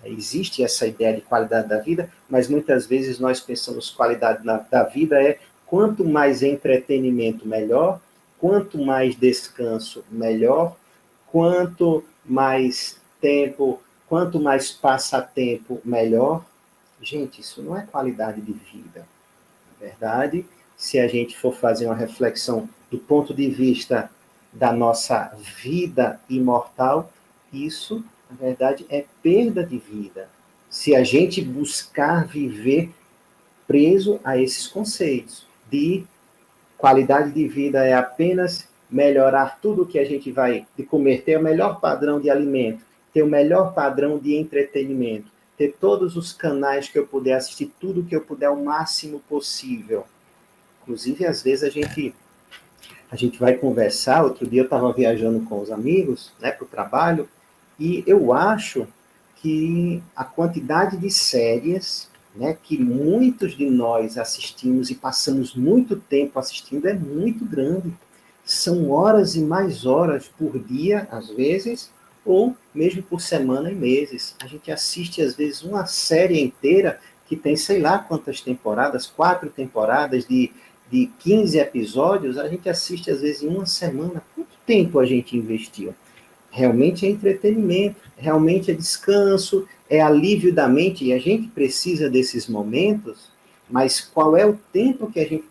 existe essa ideia de qualidade da vida, mas muitas vezes nós pensamos qualidade da vida é quanto mais entretenimento, melhor, quanto mais descanso, melhor, quanto mais tempo, quanto mais passatempo, melhor. Gente, isso não é qualidade de vida. Na verdade, se a gente for fazer uma reflexão do ponto de vista da nossa vida imortal, isso, na verdade, é perda de vida. Se a gente buscar viver preso a esses conceitos de qualidade de vida é apenas melhorar tudo que a gente vai de comer, ter o melhor padrão de alimento, ter o melhor padrão de entretenimento, ter todos os canais que eu puder assistir, tudo que eu puder o máximo possível. Inclusive, às vezes a gente vai conversar. Outro dia eu estava viajando com os amigos, né, para o trabalho, e eu acho que a quantidade de séries, né, que muitos de nós assistimos e passamos muito tempo assistindo é muito grande. São horas e mais horas por dia, às vezes, ou mesmo por semana e meses. A gente assiste, às vezes, uma série inteira que tem sei lá quantas temporadas, 4 temporadas de 15 episódios, a gente assiste, às vezes, em uma semana. Quanto tempo a gente investiu? Realmente é entretenimento, realmente é descanso, é alívio da mente, e a gente precisa desses momentos, mas qual é o tempo que a gente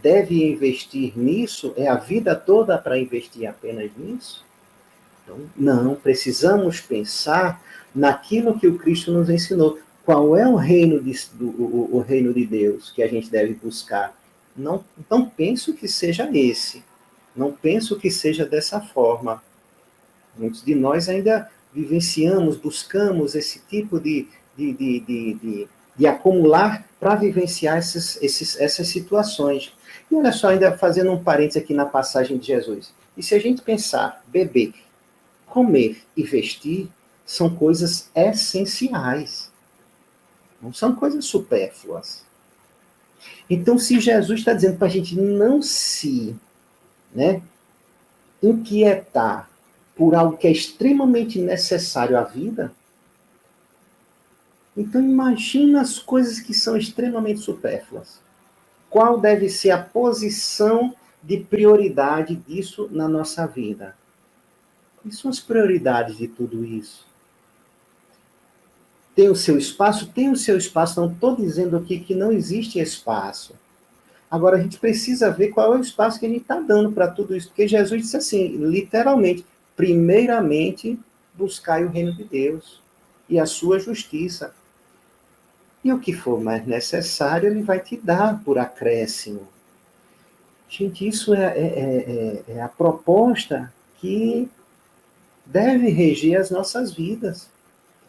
deve investir nisso? É a vida toda para investir apenas nisso? Então, não, precisamos pensar naquilo que o Cristo nos ensinou. Qual é o reino o reino de Deus que a gente deve buscar? Não penso que seja esse. Não penso que seja dessa forma. Muitos de nós ainda vivenciamos, buscamos esse tipo de acumular para vivenciar essas situações. E olha só, ainda fazendo um parênteses aqui na passagem de Jesus. E se a gente pensar, beber, comer e vestir são coisas essenciais. Não são coisas supérfluas. Então, se Jesus está dizendo para a gente não se, né, inquietar por algo que é extremamente necessário à vida, então imagina as coisas que são extremamente supérfluas. Qual deve ser a posição de prioridade disso na nossa vida? Quais são as prioridades de tudo isso? Tem o seu espaço? Tem o seu espaço. Não estou dizendo aqui que não existe espaço. Agora, a gente precisa ver qual é o espaço que a gente está dando para tudo isso. Porque Jesus disse assim, literalmente, primeiramente, buscai o reino de Deus e a sua justiça. E o que for mais necessário, ele vai te dar por acréscimo. Gente, isso é a proposta que deve reger as nossas vidas.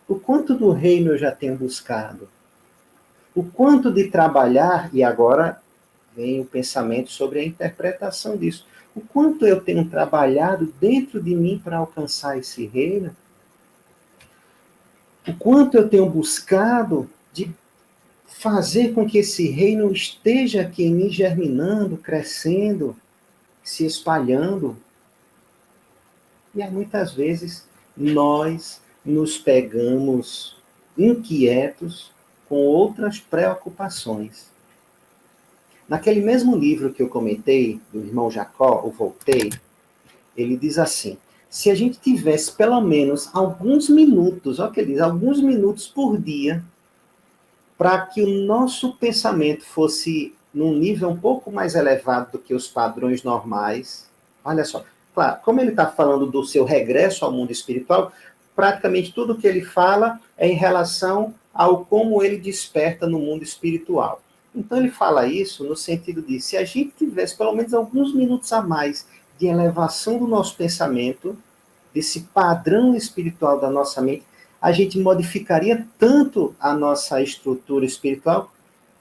O quanto do reino eu já tenho buscado? O quanto de trabalhar, e agora vem o pensamento sobre a interpretação disso. O quanto eu tenho trabalhado dentro de mim para alcançar esse reino? O quanto eu tenho buscado de fazer com que esse reino esteja aqui em mim, germinando, crescendo, se espalhando? E aí, muitas vezes nós nos pegamos inquietos com outras preocupações. Naquele mesmo livro que eu comentei, do irmão Jacó, o Voltaire, ele diz assim, se a gente tivesse pelo menos alguns minutos, olha o que ele diz, alguns minutos por dia, para que o nosso pensamento fosse num nível um pouco mais elevado do que os padrões normais, olha só, claro, como ele está falando do seu regresso ao mundo espiritual, praticamente tudo que ele fala é em relação ao como ele desperta no mundo espiritual. Então ele fala isso no sentido de, se a gente tivesse pelo menos alguns minutos a mais de elevação do nosso pensamento, desse padrão espiritual da nossa mente, a gente modificaria tanto a nossa estrutura espiritual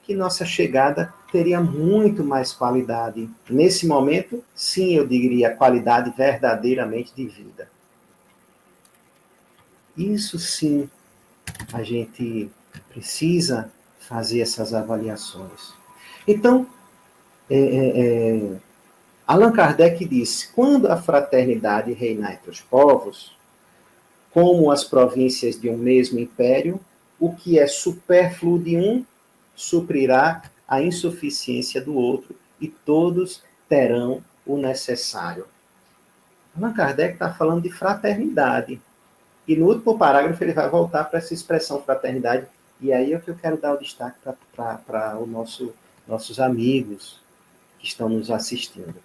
que nossa chegada teria muito mais qualidade. Nesse momento, sim, eu diria qualidade verdadeiramente de vida. Isso sim, a gente precisa fazer essas avaliações. Então, Allan Kardec disse, quando a fraternidade reinar entre os povos, como as províncias de um mesmo império, o que é supérfluo de um suprirá a insuficiência do outro e todos terão o necessário. Allan Kardec está falando de fraternidade. E no último parágrafo ele vai voltar para essa expressão fraternidade. E aí é que eu quero dar o destaque para os nossos amigos que estão nos assistindo.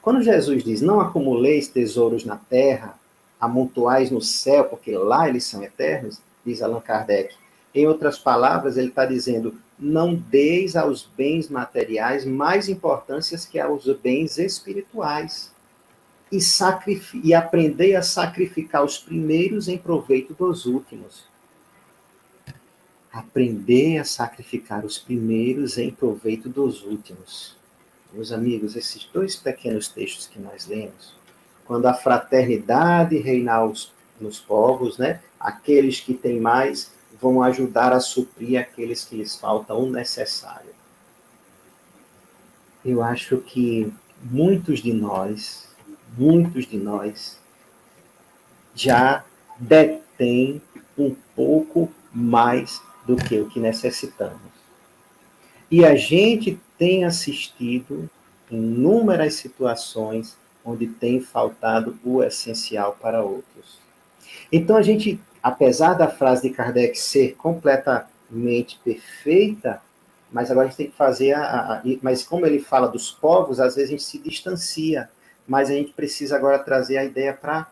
Quando Jesus diz, não acumuleis tesouros na terra, amontoais no céu, porque lá eles são eternos, diz Allan Kardec. Em outras palavras, ele está dizendo, não deis aos bens materiais mais importância que aos bens espirituais. E aprendei a sacrificar os primeiros em proveito dos últimos. Aprender a sacrificar os primeiros em proveito dos últimos. Meus amigos, esses dois pequenos textos que nós lemos, quando a fraternidade reinar nos povos, né, aqueles que têm mais vão ajudar a suprir aqueles que lhes falta o necessário. Eu acho que muitos de nós já detêm um pouco mais do que o que necessitamos. E a gente tem assistido inúmeras situações onde tem faltado o essencial para outros. Então a gente, apesar da frase de Kardec ser completamente perfeita, mas agora a gente tem que fazer mas como ele fala dos povos, às vezes a gente se distancia, mas a gente precisa agora trazer a ideia para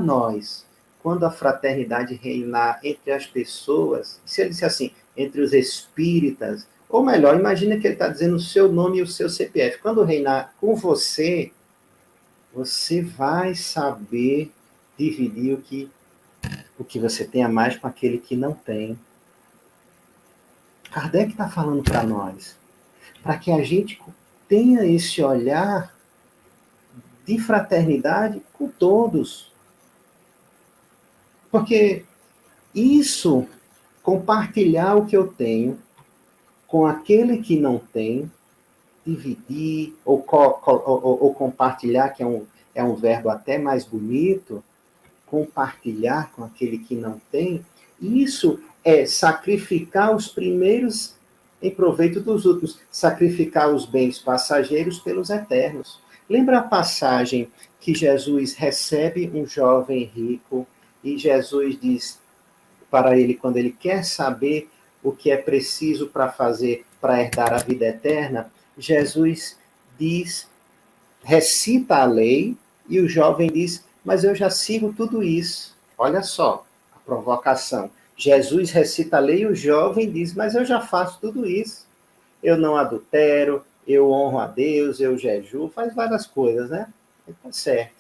nós. Quando a fraternidade reinar entre as pessoas, se ele disser assim, entre os espíritas, ou melhor, imagina que ele está dizendo o seu nome e o seu CPF. Quando reinar com você, você vai saber dividir o que você tem a mais com aquele que não tem. Kardec está falando para nós, para que a gente tenha esse olhar de fraternidade com todos. Porque isso, compartilhar o que eu tenho com aquele que não tem, dividir ou compartilhar, que é um verbo até mais bonito, compartilhar com aquele que não tem, isso é sacrificar os primeiros em proveito dos últimos, sacrificar os bens passageiros pelos eternos. Lembra a passagem que Jesus recebe um jovem rico e Jesus diz para ele, quando ele quer saber o que é preciso para fazer para herdar a vida eterna, Jesus diz, recita a lei, e o jovem diz, mas eu já sigo tudo isso. Olha só a provocação. Jesus recita a lei e o jovem diz, mas eu já faço tudo isso. Eu não adultero, eu honro a Deus, eu jejuo, faz várias coisas, né? Tá certo.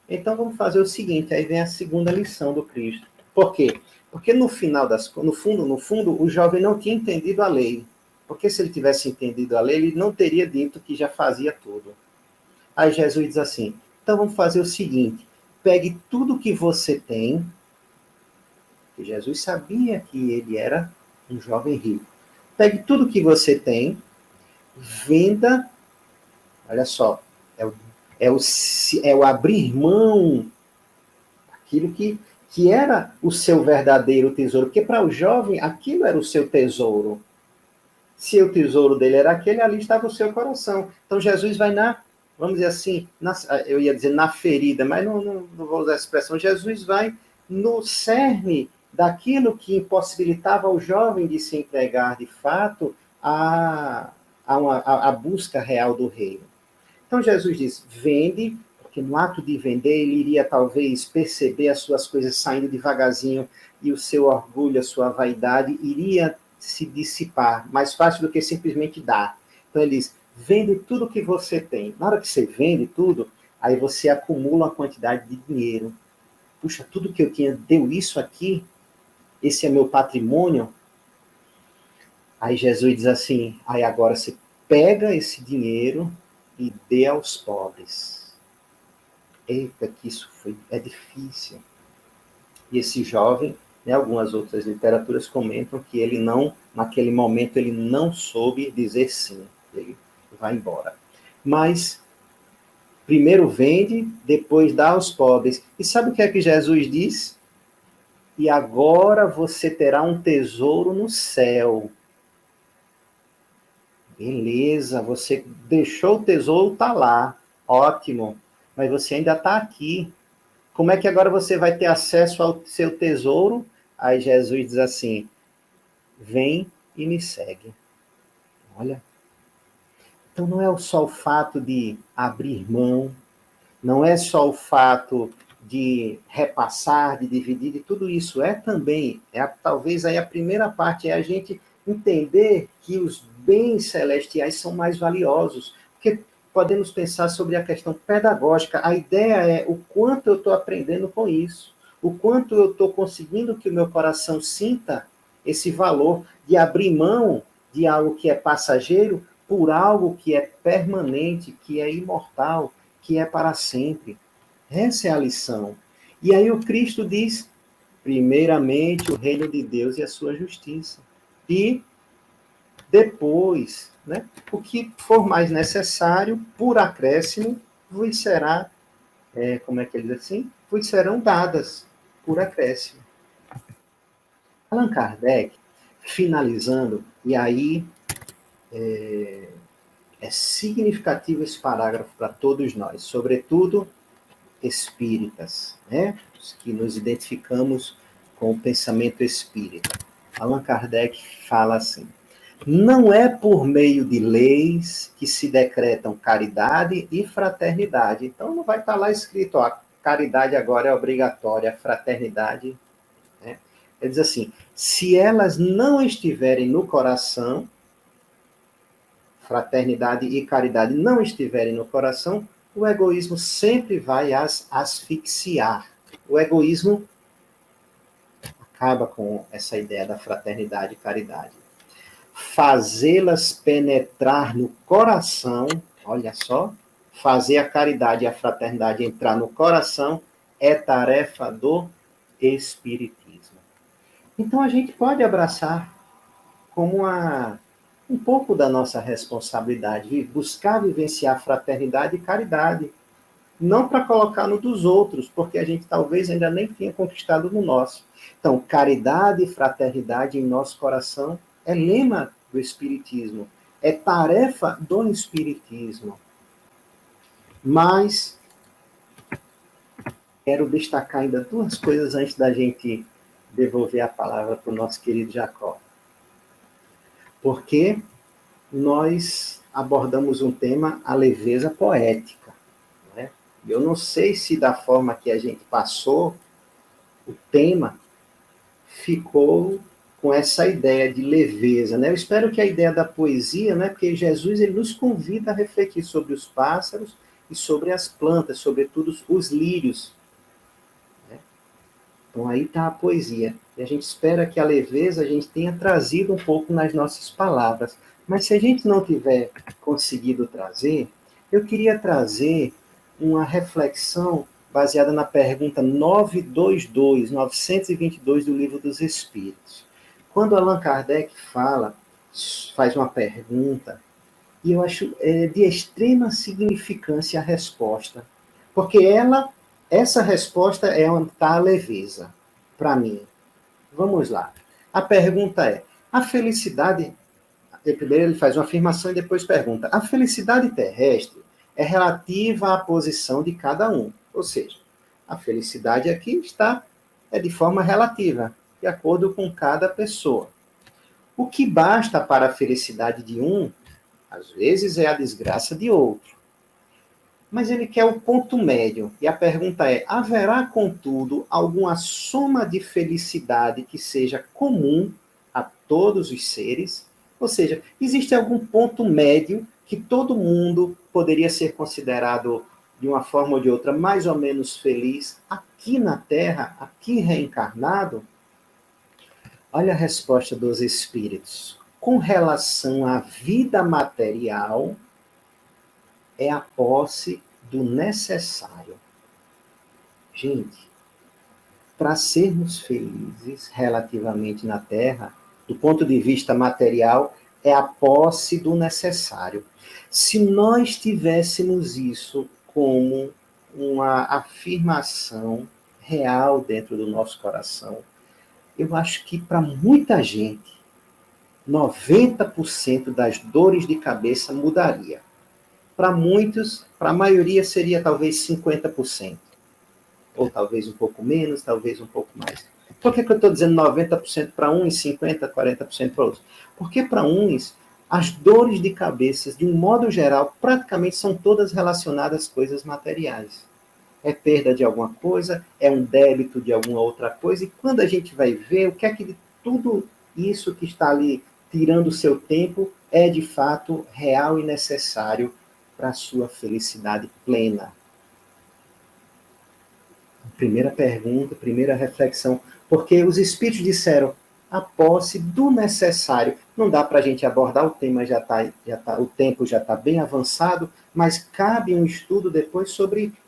Então vamos fazer o seguinte, aí vem a segunda lição do Cristo. Por quê? Porque no fundo, o jovem não tinha entendido a lei. Porque se ele tivesse entendido a lei, ele não teria dito que já fazia tudo. Aí Jesus diz assim, então vamos fazer o seguinte, pegue tudo que você tem, que Jesus sabia que ele era um jovem rico. Pegue tudo que você tem, venda, olha só, é o abrir mão aquilo que era o seu verdadeiro tesouro, porque para o jovem aquilo era o seu tesouro. Se o tesouro dele era aquele, ali estava o seu coração. Então Jesus vai vamos dizer assim, eu ia dizer na ferida, mas não vou usar essa expressão, Jesus vai no cerne daquilo que impossibilitava o jovem de se entregar de fato à busca real do reino. Então Jesus diz, vende, porque porque no ato de vender ele iria talvez perceber as suas coisas saindo devagarzinho e o seu orgulho, a sua vaidade iria se dissipar, mais fácil do que simplesmente dar. Então ele diz, vende tudo que você tem. Na hora que você vende tudo, aí você acumula uma quantidade de dinheiro. Puxa, tudo que eu tinha deu isso aqui? Esse é meu patrimônio? Aí Jesus diz assim, aí agora você pega esse dinheiro e dê aos pobres. Eita, que isso é difícil. E esse jovem, né, algumas outras literaturas comentam que ele não, naquele momento, ele não soube dizer sim. Ele vai embora. Mas, primeiro vende, depois dá aos pobres. E sabe o que é que Jesus diz? E agora você terá um tesouro no céu. Beleza, você deixou o tesouro, tá lá. Ótimo. Mas você ainda está aqui. Como é que agora você vai ter acesso ao seu tesouro? Aí Jesus diz assim, vem e me segue. Olha. Então não é só o fato de abrir mão, não é só o fato de repassar, de dividir, de tudo isso. É também, talvez aí a primeira parte é a gente entender que os bens celestiais são mais valiosos. Porque podemos pensar sobre a questão pedagógica. A ideia é o quanto eu estou aprendendo com isso, o quanto eu estou conseguindo que o meu coração sinta esse valor de abrir mão de algo que é passageiro por algo que é permanente, que é imortal, que é para sempre. Essa é a lição. E aí o Cristo diz, primeiramente o reino de Deus e a sua justiça. E depois, né, o que for mais necessário, por acréscimo, vos será, como é que ele diz assim? Vos serão dadas por acréscimo. Allan Kardec, finalizando, e aí é significativo esse parágrafo para todos nós, sobretudo espíritas, né? Os que nos identificamos com o pensamento espírita. Allan Kardec fala assim, não é por meio de leis que se decretam caridade e fraternidade. Então não vai estar lá escrito, ó, caridade agora é obrigatória, fraternidade, né? Ele diz assim, se elas não estiverem no coração, fraternidade e caridade não estiverem no coração, o egoísmo sempre vai as asfixiar. O egoísmo acaba com essa ideia da fraternidade e caridade. Fazê-las penetrar no coração, olha só, fazer a caridade e a fraternidade entrar no coração é tarefa do espiritismo. Então a gente pode abraçar como um pouco da nossa responsabilidade, buscar vivenciar fraternidade e caridade, não para colocar no dos outros, porque a gente talvez ainda nem tenha conquistado no nosso. Então, caridade e fraternidade em nosso coração é lema do Espiritismo, é tarefa do Espiritismo. Mas quero destacar ainda duas coisas antes da gente devolver a palavra para o nosso querido Jacó. Porque nós abordamos um tema, a leveza poética. Né? Eu não sei se da forma que a gente passou, o tema ficou com essa ideia de leveza. Né? Eu espero que a ideia da poesia, né? Porque Jesus ele nos convida a refletir sobre os pássaros e sobre as plantas, sobretudo os lírios. Né? Então aí está a poesia. E a gente espera que a leveza a gente tenha trazido um pouco nas nossas palavras. Mas se a gente não tiver conseguido trazer, eu queria trazer uma reflexão baseada na pergunta 922 do Livro dos Espíritos. Quando Allan Kardec faz uma pergunta, e eu acho de extrema significância a resposta, porque essa resposta é onde está a leveza, para mim. Vamos lá. A pergunta é, a felicidade... Primeiro ele faz uma afirmação e depois pergunta, a felicidade terrestre é relativa à posição de cada um. Ou seja, a felicidade aqui é de forma relativa, de acordo com cada pessoa. O que basta para a felicidade de um, às vezes é a desgraça de outro. mas ele quer o ponto médio. E a pergunta é: haverá, contudo, alguma soma de felicidade que seja comum a todos os seres? Ou seja, existe algum ponto médio que todo mundo poderia ser considerado, de uma forma ou de outra, mais ou menos feliz aqui na Terra, aqui reencarnado? Olha a resposta dos espíritos. Com relação à vida material, é a posse do necessário. Gente, para sermos felizes relativamente na Terra, do ponto de vista material, é a posse do necessário. Se nós tivéssemos isso como uma afirmação real dentro do nosso coração, eu acho que para muita gente, 90% das dores de cabeça mudaria. Para muitos, para a maioria seria talvez 50%. Ou talvez um pouco menos, talvez um pouco mais. Por que eu estou dizendo 90% para uns, 50%, 40% para outros? Porque para uns, as dores de cabeça, de um modo geral, praticamente são todas relacionadas às coisas materiais. É perda de alguma coisa, é um débito de alguma outra coisa, e quando a gente vai ver o que é que de tudo isso que está ali tirando o seu tempo é de fato real e necessário para a sua felicidade plena. Primeira pergunta, primeira reflexão, porque os espíritos disseram a posse do necessário. Não dá para a gente abordar, o tema o tempo já está bem avançado, mas cabe um estudo depois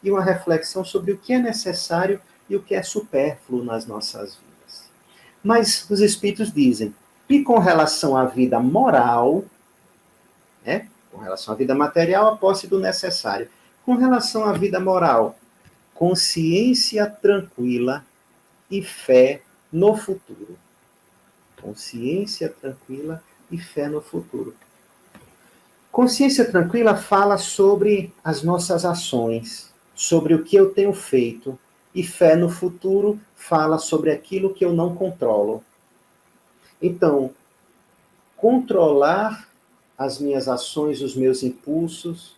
e uma reflexão sobre o que é necessário e o que é supérfluo nas nossas vidas. Mas os espíritos dizem, e com relação à vida moral, né? Com relação à vida material, a posse do necessário. Com relação à vida moral, consciência tranquila e fé no futuro. Consciência tranquila e fé no futuro. Consciência tranquila fala sobre as nossas ações, sobre o que eu tenho feito, e fé no futuro fala sobre aquilo que eu não controlo. Então, controlar as minhas ações, os meus impulsos,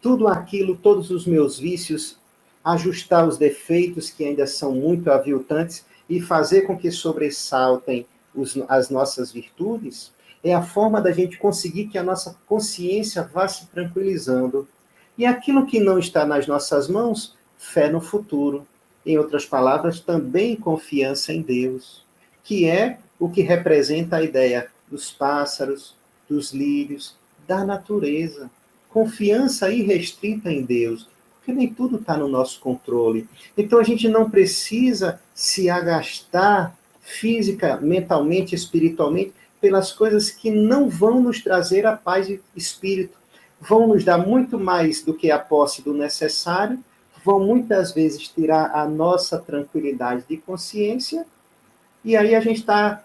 tudo aquilo, todos os meus vícios, ajustar os defeitos que ainda são muito aviltantes e fazer com que sobressaltem as nossas virtudes, é a forma da gente conseguir que a nossa consciência vá se tranquilizando. E aquilo que não está nas nossas mãos, fé no futuro. Em outras palavras, também confiança em Deus, que é o que representa a ideia dos pássaros, dos lírios, da natureza. Confiança irrestrita em Deus, porque nem tudo está no nosso controle. Então a gente não precisa se agastar física, mentalmente, espiritualmente, pelas coisas que não vão nos trazer a paz de espírito. Vão nos dar muito mais do que a posse do necessário, vão muitas vezes tirar a nossa tranquilidade de consciência, e aí a gente está,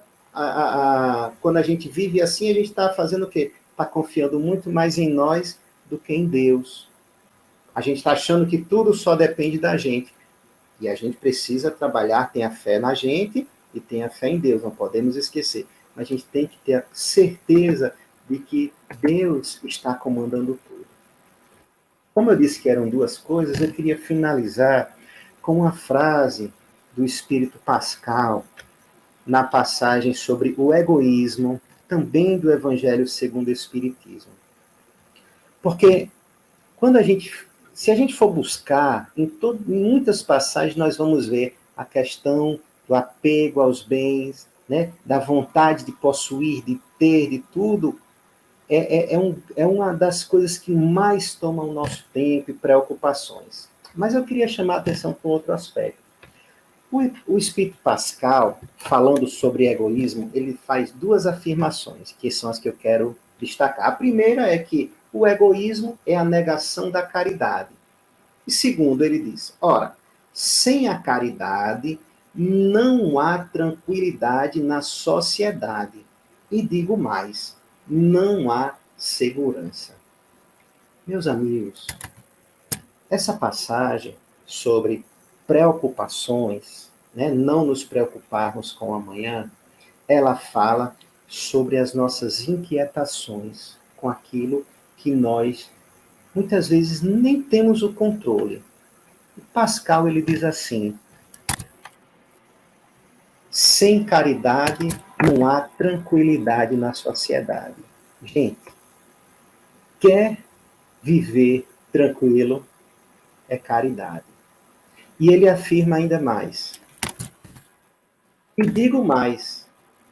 quando a gente vive assim, a gente está fazendo o quê? Está confiando muito mais em nós do que em Deus. A gente está achando que tudo só depende da gente. E a gente precisa trabalhar, tem a fé na gente e tem a fé em Deus, não podemos esquecer. Mas a gente tem que ter a certeza de que Deus está comandando tudo. Como eu disse que eram duas coisas, eu queria finalizar com uma frase do Espírito Pascal, na passagem sobre o egoísmo, também do Evangelho segundo o Espiritismo. Porque se a gente for buscar, em muitas passagens nós vamos ver a questão do apego aos bens, né? Da vontade de possuir, de ter, de tudo. É uma das coisas que mais tomam o nosso tempo e preocupações. Mas eu queria chamar a atenção para outro aspecto. O Espírito Pascal, falando sobre egoísmo, ele faz duas afirmações, que são as que eu quero destacar. A primeira é que o egoísmo é a negação da caridade. E segundo, ele diz, ora, sem a caridade não há tranquilidade na sociedade. E digo mais, não há segurança. Meus amigos, essa passagem sobre preocupações, né, não nos preocuparmos com o amanhã, ela fala sobre as nossas inquietações com aquilo que nós muitas vezes nem temos o controle. O Pascal, ele diz assim: sem caridade não há tranquilidade na sociedade. Gente, quer viver tranquilo é caridade. E ele afirma ainda mais. E digo mais,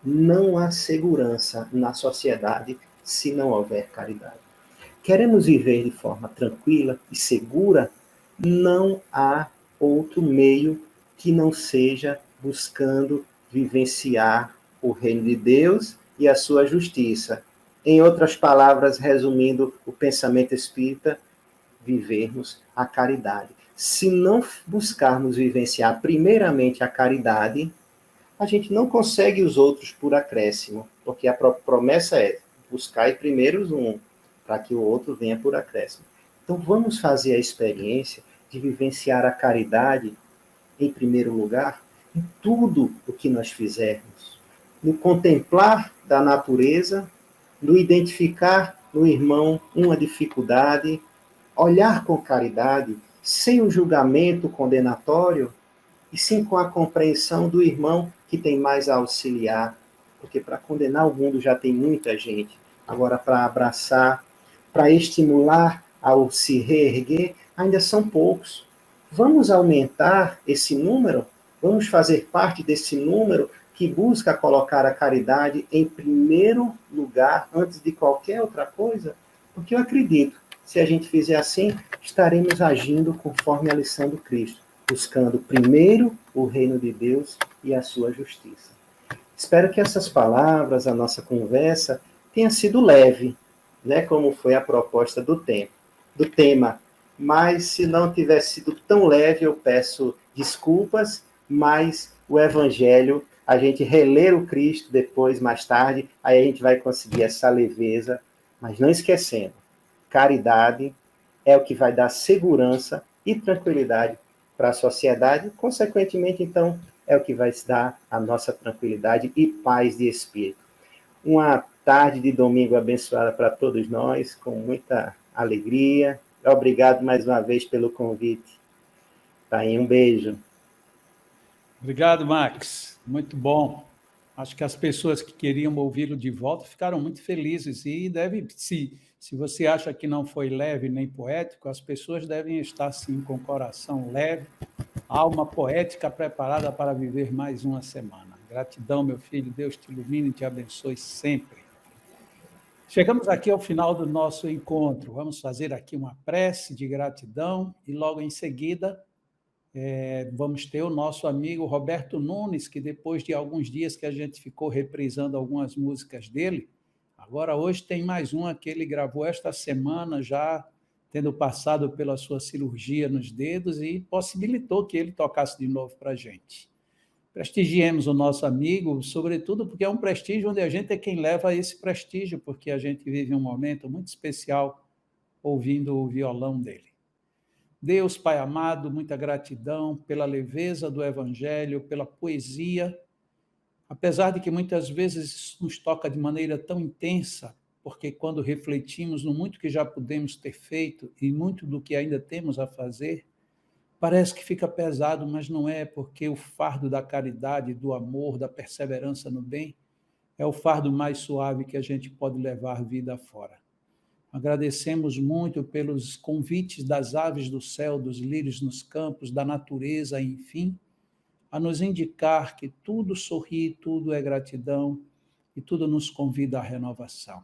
não há segurança na sociedade se não houver caridade. Queremos viver de forma tranquila e segura? Não há outro meio que não seja buscando vivenciar o reino de Deus e a sua justiça. Em outras palavras, resumindo o pensamento espírita, vivermos a caridade. Se não buscarmos vivenciar primeiramente a caridade, a gente não consegue os outros por acréscimo, porque a promessa é buscar primeiro um, para que o outro venha por acréscimo. Então vamos fazer a experiência de vivenciar a caridade em primeiro lugar em tudo o que nós fizermos, no contemplar da natureza, no identificar no irmão uma dificuldade, olhar com caridade, sem o julgamento condenatório, e sim com a compreensão do irmão que tem mais a auxiliar, porque para condenar o mundo já tem muita gente. Agora, para abraçar, para estimular ao se reerguer, ainda são poucos. Vamos aumentar esse número? Vamos fazer parte desse número que busca colocar a caridade em primeiro lugar, antes de qualquer outra coisa? Porque eu acredito, se a gente fizer assim, estaremos agindo conforme a lição do Cristo, buscando primeiro o reino de Deus e a sua justiça. Espero que essas palavras, a nossa conversa, tenha sido leve, né, como foi a proposta do tema. Mas se não tiver sido tão leve, eu peço desculpas, mas o Evangelho, a gente reler o Cristo depois, mais tarde, aí a gente vai conseguir essa leveza, mas não esquecendo, caridade é o que vai dar segurança e tranquilidade para a sociedade, consequentemente, então, é o que vai dar a nossa tranquilidade e paz de espírito. Uma tarde de domingo abençoada para todos nós, com muita alegria. Obrigado mais uma vez pelo convite. Tá aí, um beijo. Obrigado, Max. Muito bom. Acho que as pessoas que queriam ouvi-lo de volta ficaram muito felizes e deve, se você acha que não foi leve nem poético, as pessoas devem estar sim com o coração leve, alma poética preparada para viver mais uma semana. Gratidão, meu filho. Deus te ilumine e te abençoe sempre. Chegamos aqui ao final do nosso encontro. Vamos fazer aqui uma prece de gratidão e logo em seguida vamos ter o nosso amigo Roberto Nunes, que depois de alguns dias que a gente ficou reprisando algumas músicas dele, agora hoje tem mais uma que ele gravou esta semana, já tendo passado pela sua cirurgia nos dedos e possibilitou que ele tocasse de novo para a gente. Prestigiemos o nosso amigo, sobretudo porque é um prestígio onde a gente é quem leva esse prestígio, porque a gente vive um momento muito especial ouvindo o violão dele. Deus, Pai amado, muita gratidão pela leveza do Evangelho, pela poesia, apesar de que muitas vezes isso nos toca de maneira tão intensa, porque quando refletimos no muito que já podemos ter feito e muito do que ainda temos a fazer, parece que fica pesado, mas não é, porque o fardo da caridade, do amor, da perseverança no bem, é o fardo mais suave que a gente pode levar vida fora. Agradecemos muito pelos convites das aves do céu, dos lírios nos campos, da natureza, enfim, a nos indicar que tudo sorri, tudo é gratidão e tudo nos convida à renovação.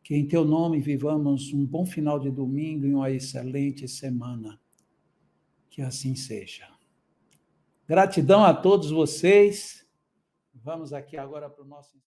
Que em teu nome vivamos um bom final de domingo e uma excelente semana. Que assim seja. Gratidão a todos vocês. Vamos aqui agora para o nosso...